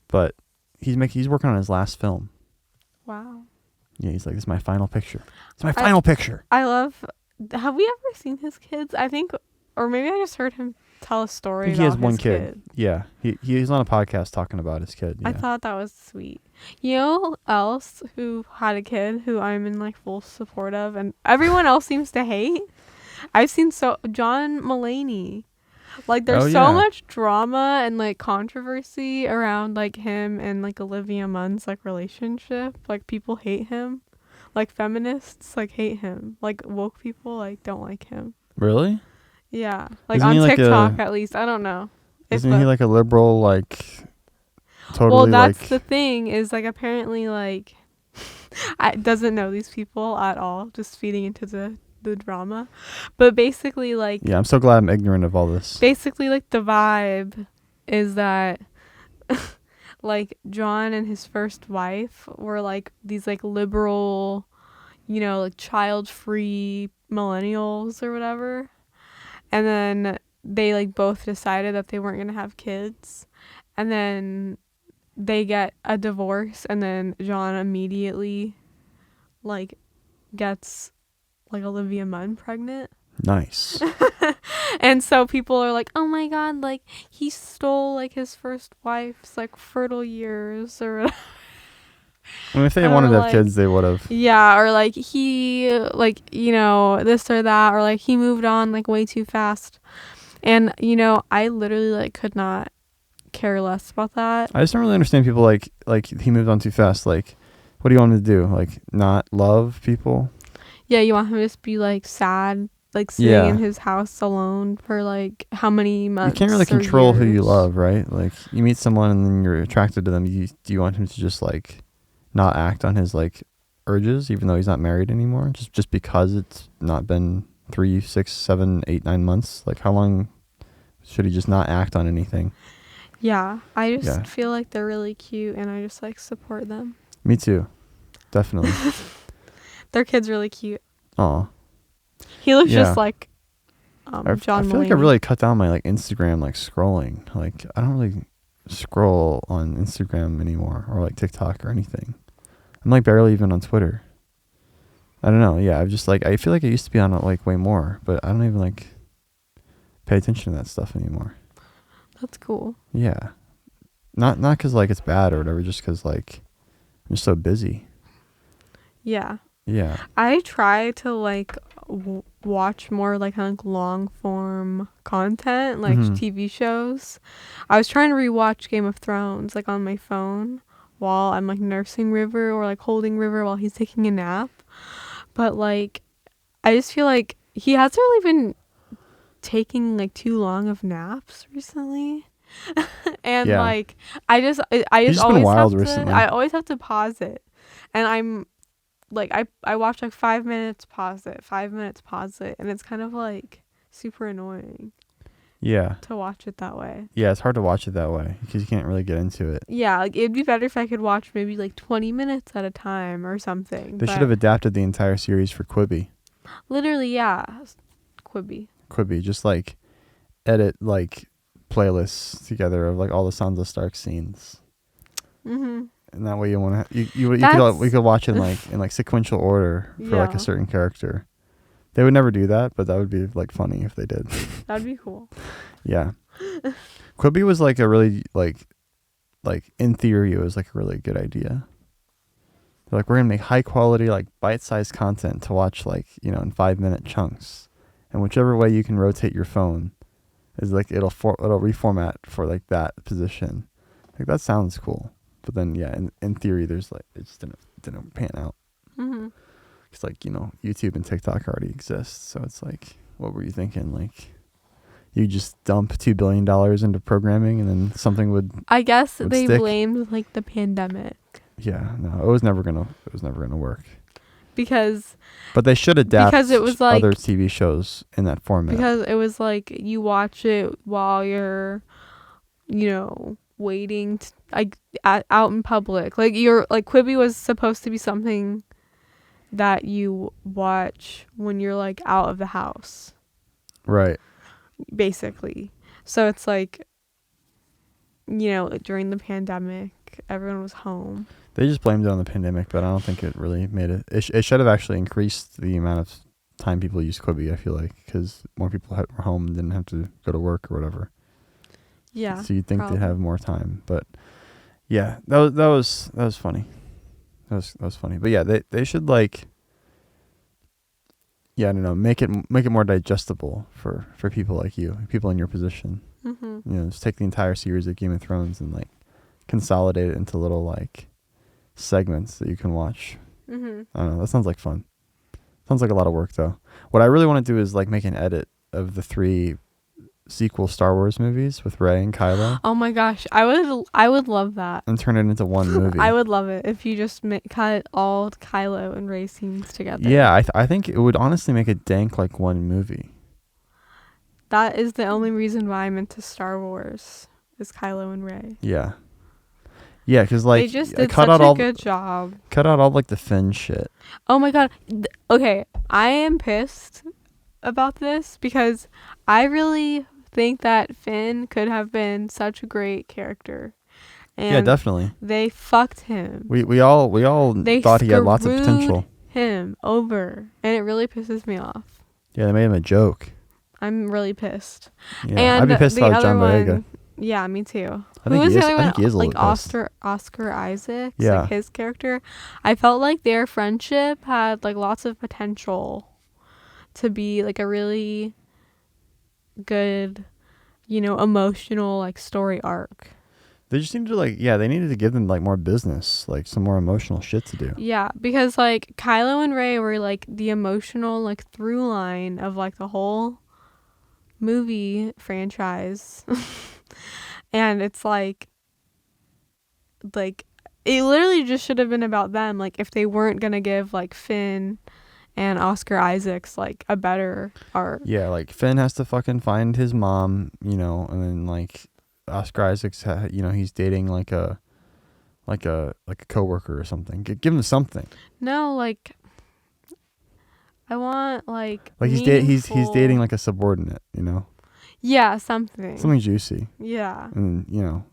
But he's working on his last film. Wow. Yeah, he's like, this is my final picture. It's my final picture. I love. Have we ever seen his kids? I think, or maybe I just heard him tell a story. I think he has one kid. Yeah, he's on a podcast talking about his kid. Yeah. I thought that was sweet. You know who else who had a kid who I'm in like full support of, and everyone else seems to hate? I've seen John Mulaney. Like there's so much drama and like controversy around like him and like Olivia Munn's like relationship. Like people hate him. Like feminists like hate him. Like woke people like don't like him. Really? Yeah. Like isn't on he TikTok at least. I don't know. Isn't he like a liberal like totally well, that's like the thing is like apparently like I doesn't know these people at all, just feeding into the drama. But basically like yeah, I'm so glad I'm ignorant of all this. Basically like the vibe is that like John and his first wife were like these like liberal, you know, like child-free millennials or whatever. And then they like both decided that they weren't going to have kids. And then they get a divorce, and then John immediately like gets like Olivia Munn pregnant. Nice. And so people are like, oh my god, like he stole like his first wife's like fertile years or whatever. I mean, if they wanted to have kids, they would have. Yeah, or like he like, you know, this or that, or like he moved on like way too fast. And you know, I literally like could not care less about that. I just don't really understand people like he moved on too fast. Like, what do you want him to do? Like, not love people? Yeah, you want him to just be like sad, like sitting in his house alone for like how many months? You can't really control who you love, right? Like, you meet someone and then you're attracted to them. Do you want him to just like not act on his like urges, even though he's not married anymore? Just because it's not been 3, 6, 7, 8, 9 months? Like, how long should he just not act on anything? Yeah, I just feel like they're really cute, and I just like support them. Me too, definitely. Their kid's really cute. Aw. He looks just like John Mulaney. I feel like I really cut down my like Instagram like scrolling. Like, I don't really scroll on Instagram anymore, or like TikTok or anything. I'm like barely even on Twitter. I don't know. Yeah, I've just like, I feel like I used to be on it like way more, but I don't even like pay attention to that stuff anymore. That's cool. Yeah. Not because like it's bad or whatever, just because like I'm just so busy. Yeah. Yeah. I try to like watch more like long form content, like TV shows. I was trying to rewatch Game of Thrones like on my phone while I'm like nursing River or like holding River while he's taking a nap. But like I just feel like he hasn't really been taking like too long of naps recently. And like I just always have to recently. I always have to pause it. And I'm like I watch like 5 minutes, pause it, 5 minutes, pause it, and it's kind of like super annoying. Yeah. To watch it that way. Yeah, it's hard to watch it that way because you can't really get into it. Yeah, like it'd be better if I could watch maybe like 20 minutes at a time or something. They should have adapted the entire series for Quibi. Literally, yeah. Quibi, just like edit like playlists together of like all the Sansa Stark scenes. Mm-hmm. And that way you want to you could watch it in like sequential order for like a certain character. They would never do that, but that would be like funny if they did. That'd be cool. Yeah. Quibi was like a really like in theory it was like a really good idea. They're like, we're gonna make high quality like bite-sized content to watch like, you know, in 5-minute chunks. And whichever way you can rotate your phone, is like it'll reformat for like that position. Like that sounds cool, but then yeah, in theory, there's like it just didn't pan out. Mm-hmm. It's like, you know, YouTube and TikTok already exist, so it's like, what were you thinking? Like, you just dump $2 billion into programming and then something would. I guess would they stick. blamed like the pandemic Yeah, no, it was never gonna work. because But they should adapt Because it was like- other TV shows in that format. because it was like you watch it while you're, you know, waiting like out in public. Like you're like Quibi was supposed to be something that you watch when you're like out of the house, Right. basically. So it's like, you know, during the pandemic, everyone was home. They just blamed it on the pandemic, but I don't think it really made it. It should have actually increased the amount of time people use Quibi, I feel like, because more people were home and didn't have to go to work or whatever. Yeah. So you'd think probably. they'd have more time, but yeah, that was funny. That was funny, but yeah, they should like, yeah, I don't know, make it more digestible for people like you, people in your position. Mm-hmm. You know, just take the entire series of Game of Thrones and like consolidate it into little like segments that you can watch. Mm-hmm. I don't know. That sounds like fun. Sounds like a lot of work though. What I really want to do is like make an edit of the 3 sequel Star Wars movies with Rey and Kylo Oh my gosh, I would love that. and turn it into one movie. I would love it if you just cut all Kylo and Rey scenes together. Yeah, I think it would honestly make it dank like one movie. That is the only reason why I'm into Star Wars is Kylo and Rey. Yeah. Yeah, because like They just did cut such out a all good job. cut out all like the Finn shit. Oh my god. Okay, I am pissed about this because I really think that Finn could have been such a great character. And Yeah, definitely. they fucked him. We all They thought he had lots of potential. him over, and it really pisses me off. Yeah, they made him a joke. I'm really pissed. Yeah, And I'd be pissed the about other John Boyega. one, yeah, me too. I think Who was he the is. other I think one? he is a Like little pissed. Oscar Isaacs, Yeah. like his character. I felt like their friendship had like lots of potential to be like a really good, you know, emotional like story arc. They just needed to they needed to give them like more business, like some more emotional shit to do. Yeah, because like Kylo and Rey were like the emotional like through line of like the whole movie franchise. And it's like it literally just should have been about them, like if they weren't gonna give like Finn and Oscar Isaacs like a better arc. Yeah, like Finn has to fucking find his mom, you know, and then like Oscar Isaacs, you know, he's dating like a coworker or something. Give him something. No, like I want like Like he's dating like a subordinate, you know, yeah, something juicy, yeah. and you know,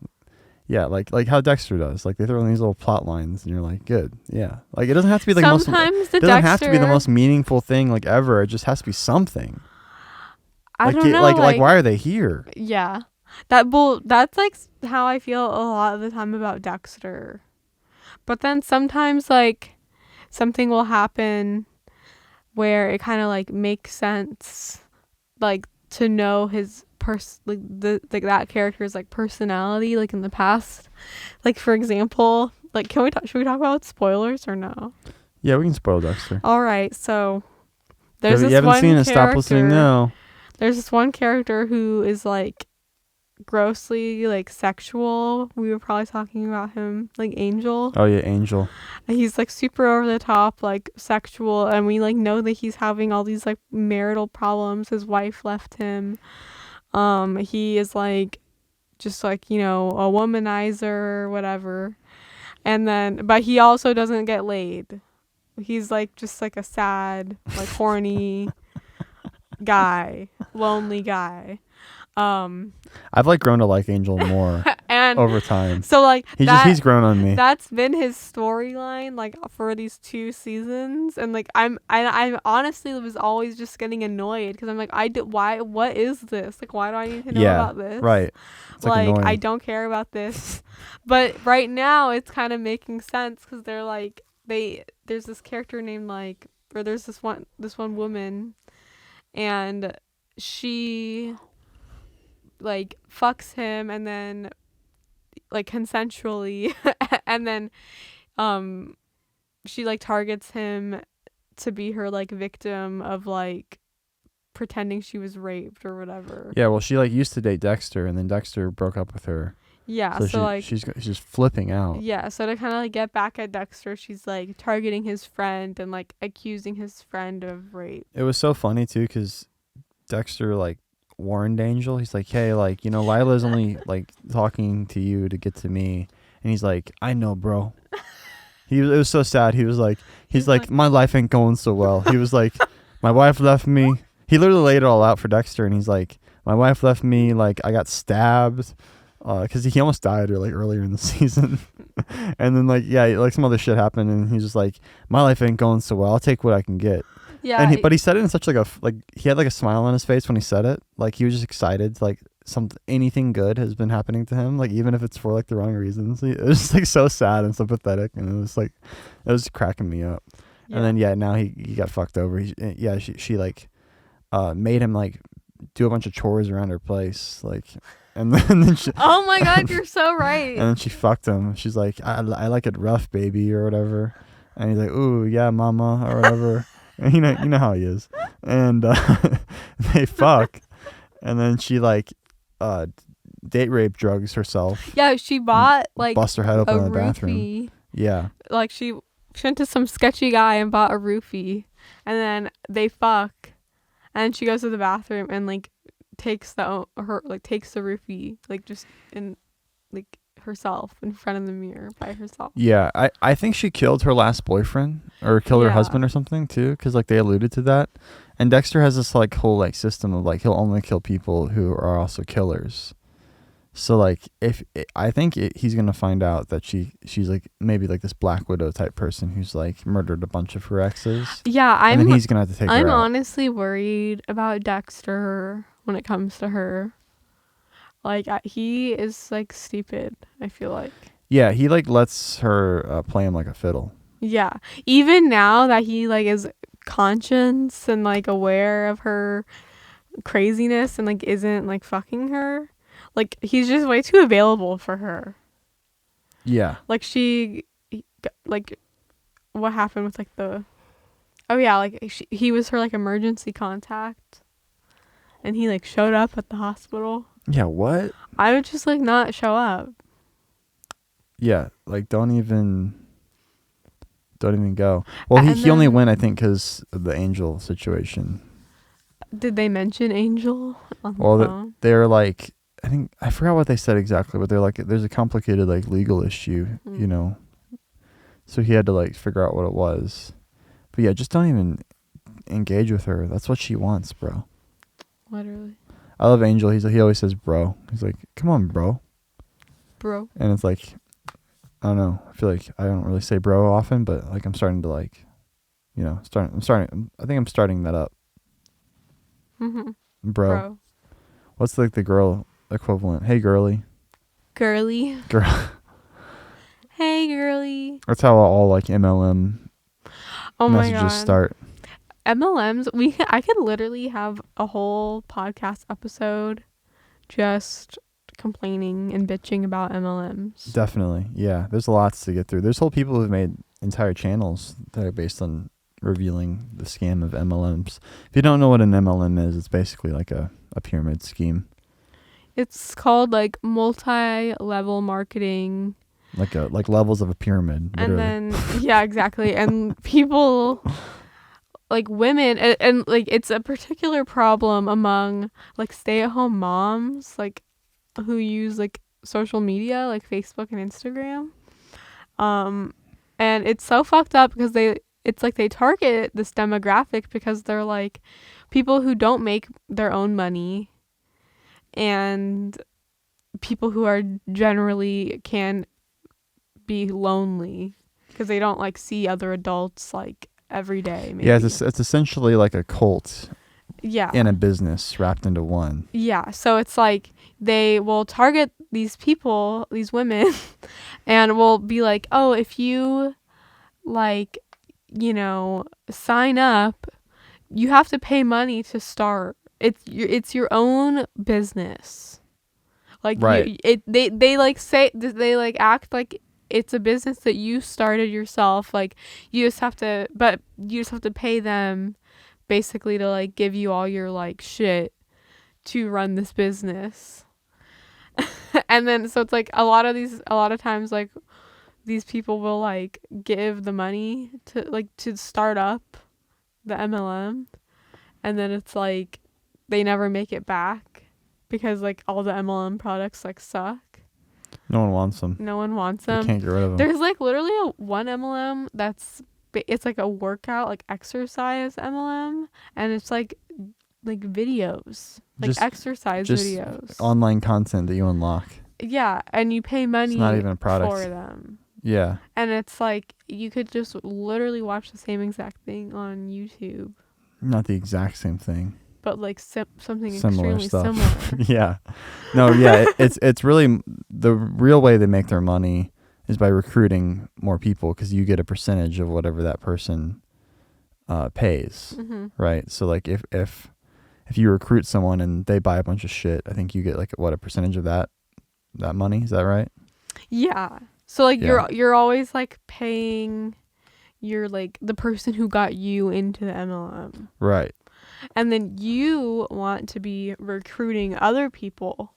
yeah, like how Dexter does. Like they throw in these little plot lines, and you're like, good, yeah. Like it doesn't have to be like Sometimes it doesn't have to be the most meaningful thing like ever. It just has to be something. I don't know, like why are they here? Yeah. That's like how I feel a lot of the time about Dexter. But then sometimes like something will happen where it kind of like makes sense, like to know his that character's like personality like in the past. Like for example, like should we talk about spoilers or no? Yeah, we can spoil Dexter. All right, so You haven't seen it, stop listening now. There's this one character who is like grossly like sexual. We were probably talking about him, like Angel. Oh yeah, Angel. And he's like super over the top, like sexual, and we like know that he's having all these like marital problems. His wife left him. He is like just like, you know, a womanizer or whatever. And then but he also doesn't get laid. He's like just like a sad, like horny guy, lonely guy. I've like grown to like Angel more And over time. so like He's grown on me. That's been his storyline like for these 2 seasons, and like I honestly was always just getting annoyed because I'm like what is this, like why do I need to know about this? Right. It's like annoying. I don't care about this. But right now it's kind of making sense because they're like there's this character named there's this one woman, and she like fucks him and then like consensually and then she like targets him to be her like victim of like pretending she was raped or whatever. Yeah, well, she like used to date Dexter, and then Dexter broke up with her. Yeah, So like she's just flipping out. yeah, so to kind of like get back at Dexter, she's like targeting his friend and like accusing his friend of rape. It was so funny too, because Dexter like warned Angel. He's like, hey, like, you know, Lila's only like talking to you to get to me, and he's like, I know, bro. It was so sad. He's like, my life ain't going so well. He was like, my wife left me. He literally laid it all out for Dexter, and he's like, my wife left me. Like, I got stabbed, because he almost died earlier in the season. And then like, yeah, like some other shit happened, and he's just like, my life ain't going so well. I'll take what I can get. Yeah, And but he said it in such like he had like a smile on his face when he said it. Like he was just excited. Like anything good has been happening to him. Like even if it's for like the wrong reasons. It was just like so sad and so pathetic, and it was cracking me up. yeah. And then yeah, now he got fucked over. She like made him like do a bunch of chores around her place, like, and then she, oh my god, you're so right. and then she fucked him. She's like, I like it rough, baby, or whatever. And he's like, ooh yeah, mama, or whatever. And you know how he is. And they fuck, and then she like date rape drugs herself. Yeah, she bought like bust her head open a in the bathroom. roofie. Yeah. Like she went to some sketchy guy and bought a roofie, and then they fuck, and she goes to the bathroom and like takes the roofie like just in like herself in front of the mirror by herself. Yeah, I think she killed her last boyfriend or killed her husband or something too, because like they alluded to that. And Dexter has this like whole like system of like he'll only kill people who are also killers. So like he's gonna find out that she's like maybe like this Black Widow type person who's like murdered a bunch of her exes. Yeah, and then he's gonna have to take her out. I'm honestly worried about Dexter when it comes to her. Like he is like stupid, I feel like. Yeah, he like lets her play him like a fiddle. Yeah, even now that he like is conscious and like aware of her craziness and like isn't like fucking her, like he's just way too available for her. Yeah. Like like what happened with like he was her like emergency contact, and he like showed up at the hospital. Yeah, what? I would just like not show up. Yeah, like don't even go. Well, he only went, I think, because of the Angel situation. Did they mention Angel on the phone? They're like, I forgot what they said exactly, but they're like, there's a complicated like legal issue, you know. So he had to like figure out what it was. But yeah, just don't even engage with her. That's what she wants, bro. Literally. I love Angel. He always says bro. He's like, come on, bro. Bro. And it's like, I don't know. I feel like I don't really say bro often, but like I'm starting to like, you know, I think I'm starting that up. Mm-hmm. Bro. What's like the girl equivalent? Hey, girly. Girly. Girl. Hey, girly. That's how all like MLM messages start. MLMs, I could literally have a whole podcast episode just complaining and bitching about MLMs. Definitely. Yeah. There's lots to get through. There's whole people who've made entire channels that are based on revealing the scam of MLMs. If you don't know what an MLM is, it's basically like a pyramid scheme. It's called like multi-level marketing. Like levels of a pyramid. Literally. And then, yeah, exactly. And people, like women, and like it's a particular problem among like stay-at-home moms, like who use like social media, like Facebook and Instagram. And it's so fucked up because it's like they target this demographic because they're like people who don't make their own money and people who are generally can be lonely because they don't like see other adults like every day. Maybe. Yeah, it's essentially like a cult. Yeah. And a business wrapped into one. Yeah, so it's like they will target these people, these women, and will be like, oh, if you like, you know, sign up, you have to pay money to start. It's your own business. Like Right. they like say they like act like it's a business that you started yourself. Like you just have to pay them basically to like give you all your like shit to run this business. And then so it's like a lot of times like these people will like give the money to start up the MLM, and then it's like they never make it back because like all the MLM products like suck. No one wants them. No one wants You them. can't get rid of them. There's like literally one MLM it's like a workout, like exercise MLM, and it's like videos, like exercise videos, online content that you unlock. Yeah, and you pay money It's not even a product for them. Yeah. And it's like you could just literally watch the same exact thing on YouTube. Not the exact same thing, but like something similar extremely stuff. similar. Yeah. No, yeah, it's really the real way they make their money is by recruiting more people, because you get a percentage of whatever that person pays. Mm-hmm. Right? So like if you recruit someone and they buy a bunch of shit, I think you get like a percentage of that money. Is that right? Yeah. So like you're always like paying your like the person who got you into the MLM. Right. And then you want to be recruiting other people.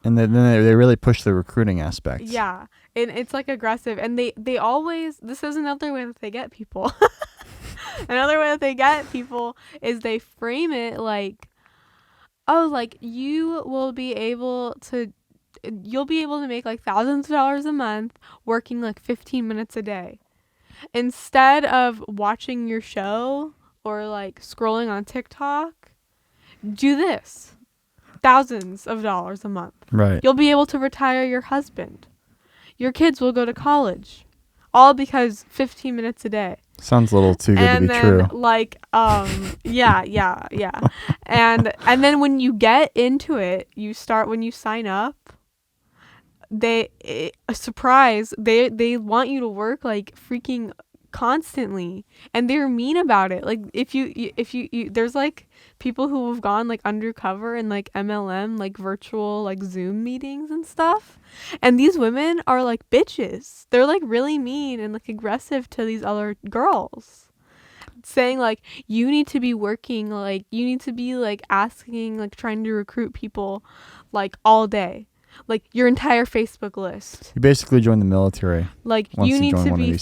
And then they really push the recruiting aspect. Yeah. And it's like aggressive, and they always, this is another way that they get people. Another way that they get people is they frame it like, oh, like you'll be able to make like thousands of dollars a month working like 15 minutes a day. Instead of watching your show or like scrolling on TikTok, do this. Thousands of dollars a month. Right. You'll be able to retire your husband. Your kids will go to college. All because 15 minutes a day. Sounds a little too good to be true. And then like yeah. And then when you get into it, when you sign up, they want you to work like freaking constantly, and they're mean about it. Like if you there's like people who have gone like undercover in like MLM, like virtual like Zoom meetings and stuff, and these women are like bitches. They're like really mean and like aggressive to these other girls, saying like you need to be working, like you need to be like asking, like trying to recruit people like all day. Like your entire Facebook list. You basically join the military. Like you need to be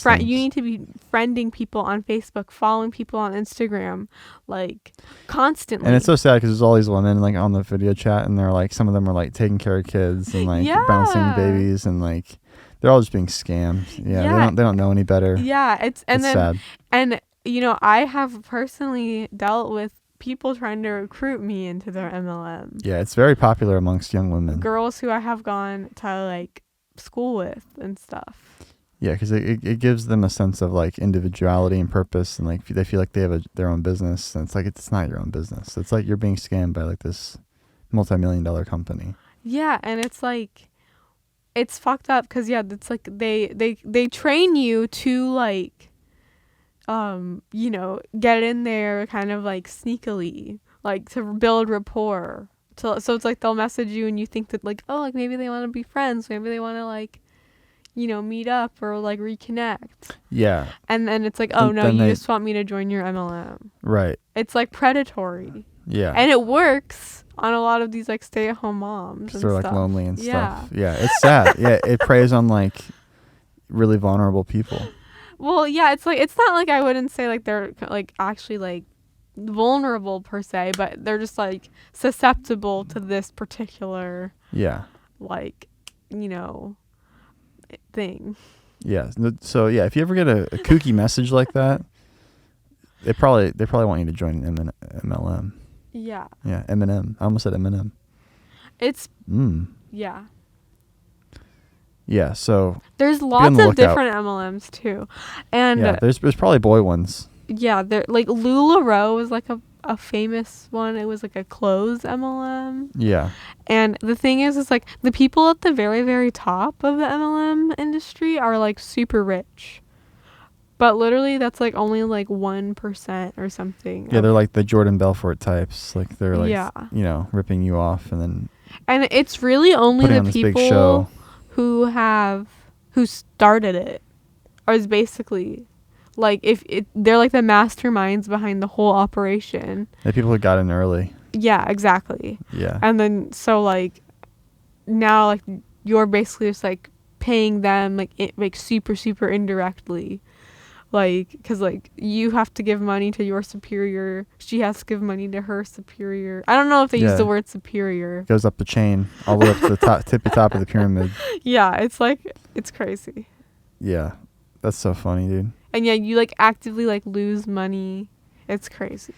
friending people on Facebook, following people on Instagram, like constantly. And it's so sad because there's all these women like on the video chat, and they're like, some of them are like taking care of kids and like bouncing babies, and like they're all just being scammed. Yeah. They don't know any better. Yeah, it's sad. And you know, I have personally dealt with people trying to recruit me into their MLM. Yeah, it's very popular amongst young women. Girls who I have gone to like school with and stuff. Yeah, because it gives them a sense of like individuality and purpose, and like they feel like they have their own business, and it's like it's not your own business. It's like you're being scammed by like this multi-million-dollar company. Yeah, and it's like it's fucked up because it's like they train you to like you know, get in there kind of like sneakily, like to build rapport. So it's like they'll message you and you think that like, oh, like maybe they want to be friends, maybe they want to like, you know, meet up or like reconnect. Yeah. And then it's like, oh no, you just want me to join your MLM. Right. It's like predatory. Yeah. And it works on a lot of these like stay-at-home moms. They're like lonely and stuff. Yeah, it's sad. Yeah, it preys on like really vulnerable people. Well, yeah, it's like, it's not like I wouldn't say like they're like actually like vulnerable per se, but they're just like susceptible to this particular like, you know, thing. Yeah. So yeah, if you ever get a kooky message like that, they probably want you to join MLM. Yeah. Yeah, Eminem. I almost said Eminem. It's yeah. Yeah, so there's lots of different MLMs too, and yeah, there's probably boy ones. Yeah, there like LuLaRoe was like a famous one. It was like a clothes MLM. Yeah. And the thing is like the people at the very very top of the MLM industry are like super rich. But literally, that's like only like 1% or something. Yeah, they're like the Jordan Belfort types. Like they're like, Yeah. ripping you off and then And it's really only putting the on this big people show. who started it, or is basically like they're like the masterminds behind the whole operation. The people who got in early. Yeah, exactly. Yeah. And then so like now like you're basically just like paying them like super super indirectly, like because like you have to give money to your superior, she has to give money to her superior. I don't know if they use the Yeah. word superior. Goes up the chain all the way up to the tippy top of the pyramid. Yeah, it's crazy. Yeah. That's so funny, dude. And yeah, you like actively like lose money. It's crazy.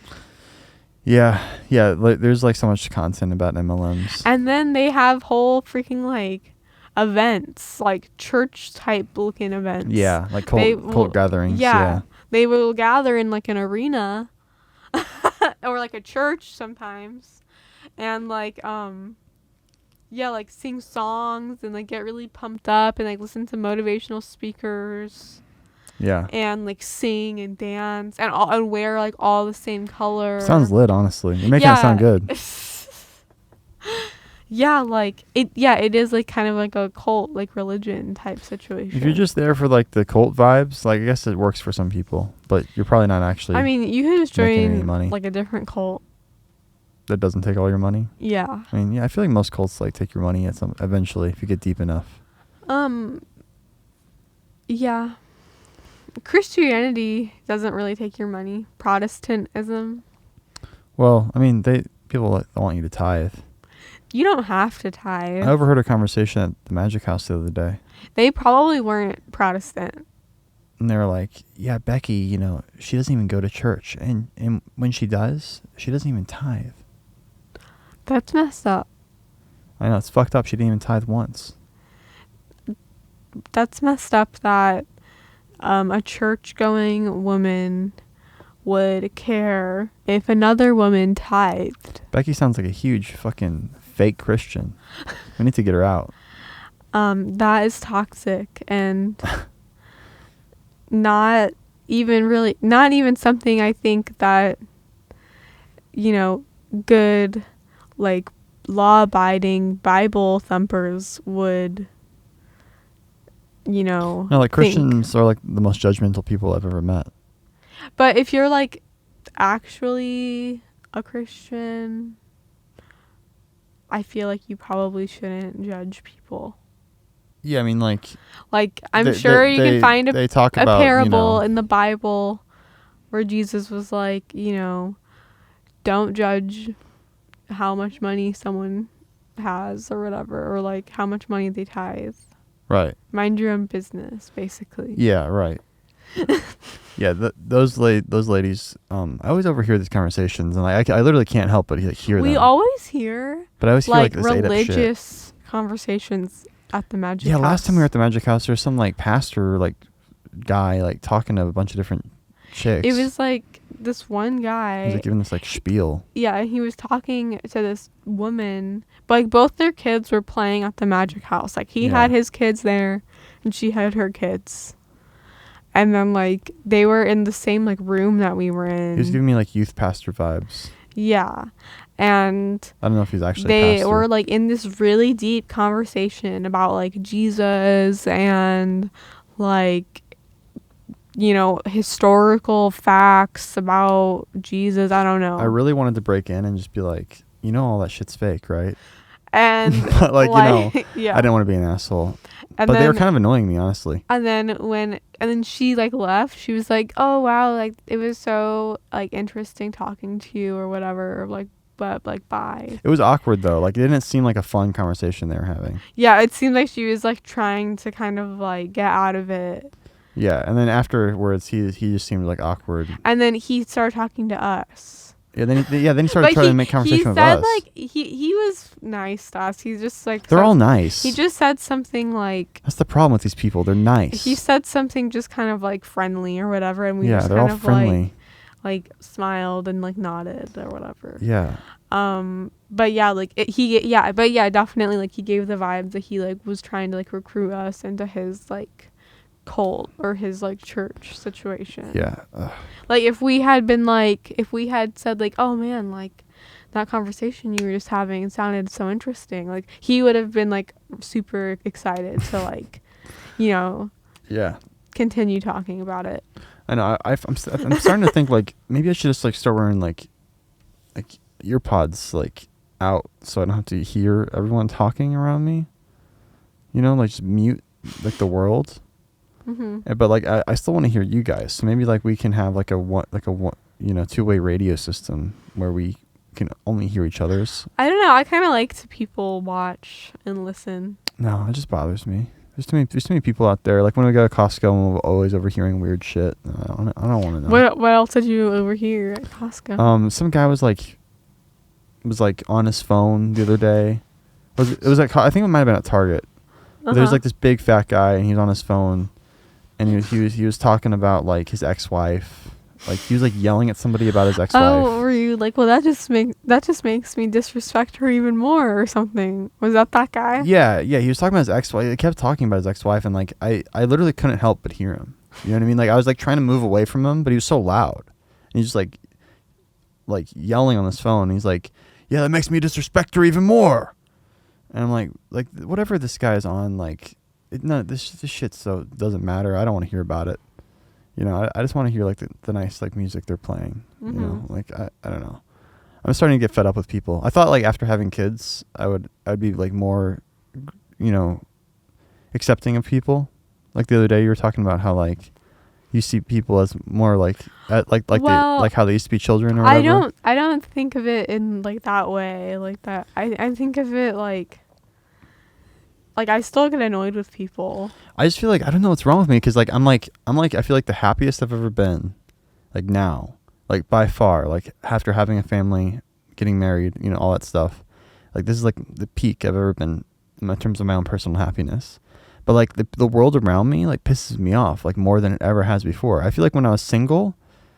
Yeah. Yeah. There's like so much content about MLMs. And then they have whole freaking like events, like church type looking events. Yeah. Like They cult will- gatherings. Yeah. They will gather in like an arena or like a church sometimes. And like yeah, like sing songs and like get really pumped up and like listen to motivational speakers Yeah. and like sing and dance and wear like all the same color. Sounds lit, honestly. You're making it sound good. Yeah, like it is like kind of like a cult, like religion type situation. If you're just there for like the cult vibes, like I guess it works for some people, but you're probably not actually. I mean, you can just making any join money. like a different cult. That doesn't take all your money. Yeah. I mean, yeah, I feel like most cults like take your money eventually if you get deep enough. Yeah. Christianity doesn't really take your money. Protestantism, Well, I mean, people want you to tithe. you don't have to tithe. I overheard a conversation at the Magic House the other day, They probably weren't Protestant. and they were like, "Yeah, Becky, she doesn't even go to church, and when she does, she doesn't even tithe." That's messed up. I know, it's fucked up. She didn't even tithe once. That's messed up that a church-going woman would care if another woman tithed. Becky sounds like a huge fucking fake Christian. We need to get her out. That is toxic and not even something I think that, good, like, law-abiding Bible thumpers would, No, like Christians are like the most judgmental people I've ever met. But if you're, like, actually a Christian, I feel like you probably shouldn't judge people. Yeah, I mean, like I'm sure you can find they talk a about, parable in the Bible where Jesus was like, don't judge how much money someone has or whatever, or like how much money they tithe. Right. Mind your own business, basically. Yeah, right. Yeah, those ladies. I always overhear these conversations, and I literally can't help but hear them. We always hear But I always hear like this religious conversations at the Magic House. Yeah, last time we were at the Magic House, there was some like pastor like guy like talking to a bunch of different chicks. It was like this one guy. He was like giving this like spiel. Yeah, and he was talking to this woman, but like both their kids were playing at the Magic House. Like he had his kids there and she had her kids. And then like they were in the same like room that we were in. He was giving me like youth pastor vibes. Yeah. And I don't know if he's actually a they pastor. were like in this really deep conversation about like Jesus and like historical facts about Jesus. I don't know. I really wanted to break in and just be like, all that shit's fake, right? And but like, yeah. I didn't want to be an asshole. And but then, they were kind of annoying me, honestly. And then she like left. She was like, "Oh wow, like it was so like interesting talking to you or whatever." Like, but like bye. It was awkward though. Like it didn't seem like a fun conversation they were having. Yeah, it seemed like she was like trying to kind of like get out of it. Yeah, and then afterwards, he just seemed like awkward. And then he started talking to us. Yeah, then he started trying to make conversation with us. He said like he was nice to us. He's just like they're all nice. He just said something like. That's the problem with these people. They're nice. He said something just kind of like friendly or whatever, and we just they're kind all of friendly. like smiled and like nodded or whatever. Yeah. But yeah, like definitely like he gave the vibes that he like was trying to like recruit us into his like cult or his like church situation. Yeah. Like if we had said like, oh man, like that conversation you were just having sounded so interesting, like he would have been like super excited to like, you know, Yeah. continue talking about it. I know. I'm starting to think like maybe I should just like start wearing like ear pods like out so I don't have to hear everyone talking around me. You know, like just mute like the world. Mm-hmm. But like I still want to hear you guys. So maybe like we can have like a two-way radio system where we can only hear each other's. I don't know. I kind of like to people watch and listen. No, it just bothers me. There's too many people out there. Like when we go to Costco and we're always overhearing weird shit. I don't want to know. What else did you overhear at Costco? Some guy was like on his phone the other day. It was like I think it might have been at Target. But there's like this big fat guy and he's on his phone, and he was talking about like his ex-wife. Like he was like yelling at somebody about his ex-wife. Oh, were you like, well, that just makes me disrespect her even more or something? Was that guy? Yeah. He was talking about his ex-wife. He kept talking about his ex-wife, and like I literally couldn't help but hear him. You know what I mean? Like I was like trying to move away from him, but he was so loud, and he's just like yelling on his phone. And he's like, "Yeah, that makes me disrespect her even more." And I'm like whatever this guy's on, like, this shit so doesn't matter. I don't want to hear about it. You know, I just want to hear like the nice like music they're playing. Mm-hmm. You know, like I don't know. I'm starting to get fed up with people. I thought like after having kids, I'd be like more, you know, accepting of people. Like the other day, you were talking about how like you see people as more like how they used to be children or whatever. I don't think of it in like that way, like that. I think of it like I still get annoyed with people. I just feel like I don't know what's wrong with me, because like I'm like I feel like the happiest I've ever been, like now, like by far, like after having a family, getting married, you know, all that stuff. Like this is like the peak I've ever been in terms of my own personal happiness. But like the world around me like pisses me off like more than it ever has before. I feel like when I was single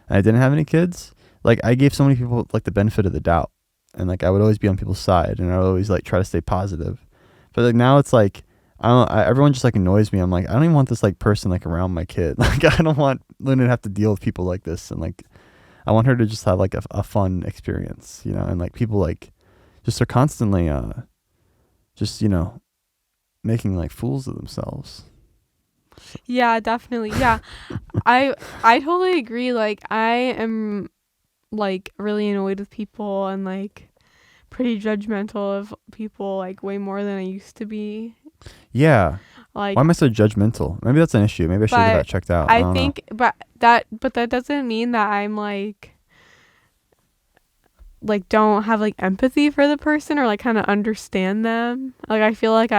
and I didn't have any kids, like I gave so many people like the benefit of the doubt, and like I would always be on people's side, and I would always like try to stay positive. But like now it's like everyone just like annoys me. I'm like, I don't even want this like person like around my kid. Like I don't want Luna to have to deal with people like this, and like I want her to just have like a fun experience, you know. And like people like just are constantly just, you know, making like fools of themselves. Yeah, definitely. Yeah. I totally agree. Like I am like really annoyed with people and like pretty judgmental of people like way more than I used to be. Yeah. Like, why am I so judgmental? Maybe that's an issue. Maybe I should get that checked out. I think know. but that doesn't mean that I'm like don't have like empathy for the person or like kind of understand them. Like I feel like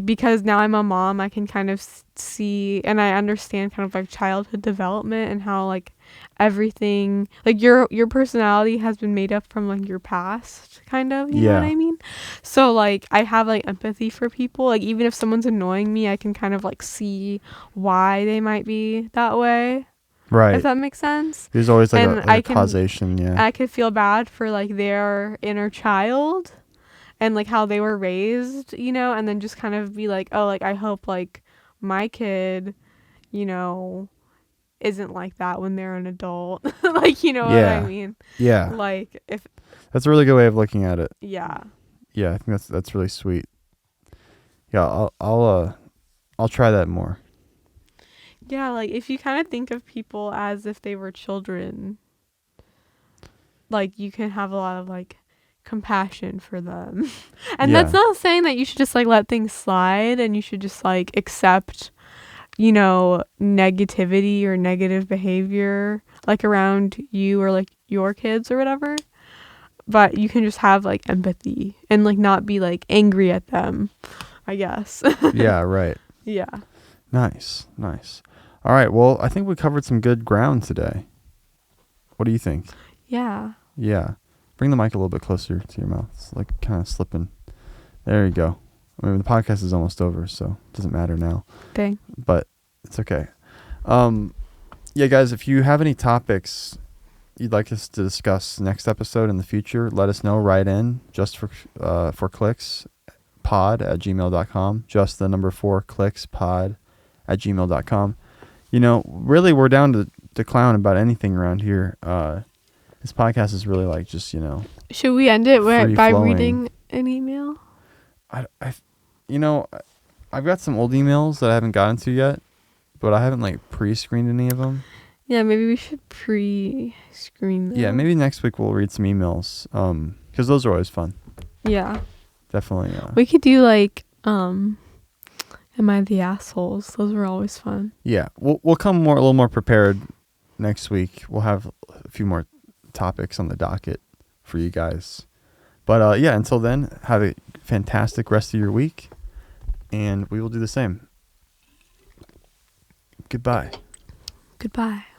because now I'm a mom, I can kind of see and I understand kind of like childhood development and how like everything, like your personality has been made up from like your past, kind of, you know what I mean? So like I have like empathy for people. Like even if someone's annoying me, I can kind of like see why they might be that way. Right. If that makes sense. There's always like a causation, yeah. I could feel bad for like their inner child and like how they were raised, you know, and then just kind of be like, oh, like I hope like my kid, you know, isn't like that when they're an adult. Like, you know what I mean? Yeah. Like if that's a really good way of looking at it. Yeah. Yeah, I think that's really sweet. Yeah, I'll try that more. Yeah, like if you kind of think of people as if they were children, like you can have a lot of like compassion for them. And that's not saying that you should just like let things slide and you should just like accept, you know, negativity or negative behavior like around you or like your kids or whatever. But you can just have like empathy and like not be like angry at them, I guess. Yeah, right. Yeah. Nice. All right, well, I think we covered some good ground today. What do you think? Yeah. Yeah. Bring the mic a little bit closer to your mouth. It's like kind of slipping. There you go. I mean, the podcast is almost over, so it doesn't matter now. Dang. But it's okay. Yeah, guys, if you have any topics you'd like us to discuss next episode in the future, let us know. Write in just for clicks pod@gmail.com. Just the number 4 clicks pod j4c@gmail.com. You know, really, we're down to clown about anything around here. This podcast is really like just, you know, Should we end it free by flowing. reading an email? You know, I've got some old emails that I haven't gotten to yet, but I haven't like pre-screened any of them. Yeah, maybe we should pre-screen them. Yeah, maybe next week we'll read some emails. Because those are always fun. Yeah. Definitely. We could do like, Am I the Assholes? Those were always fun. Yeah, we'll come a little more prepared next week. We'll have a few more topics on the docket for you guys. But yeah, until then, have a fantastic rest of your week, and we will do the same. Goodbye. Goodbye.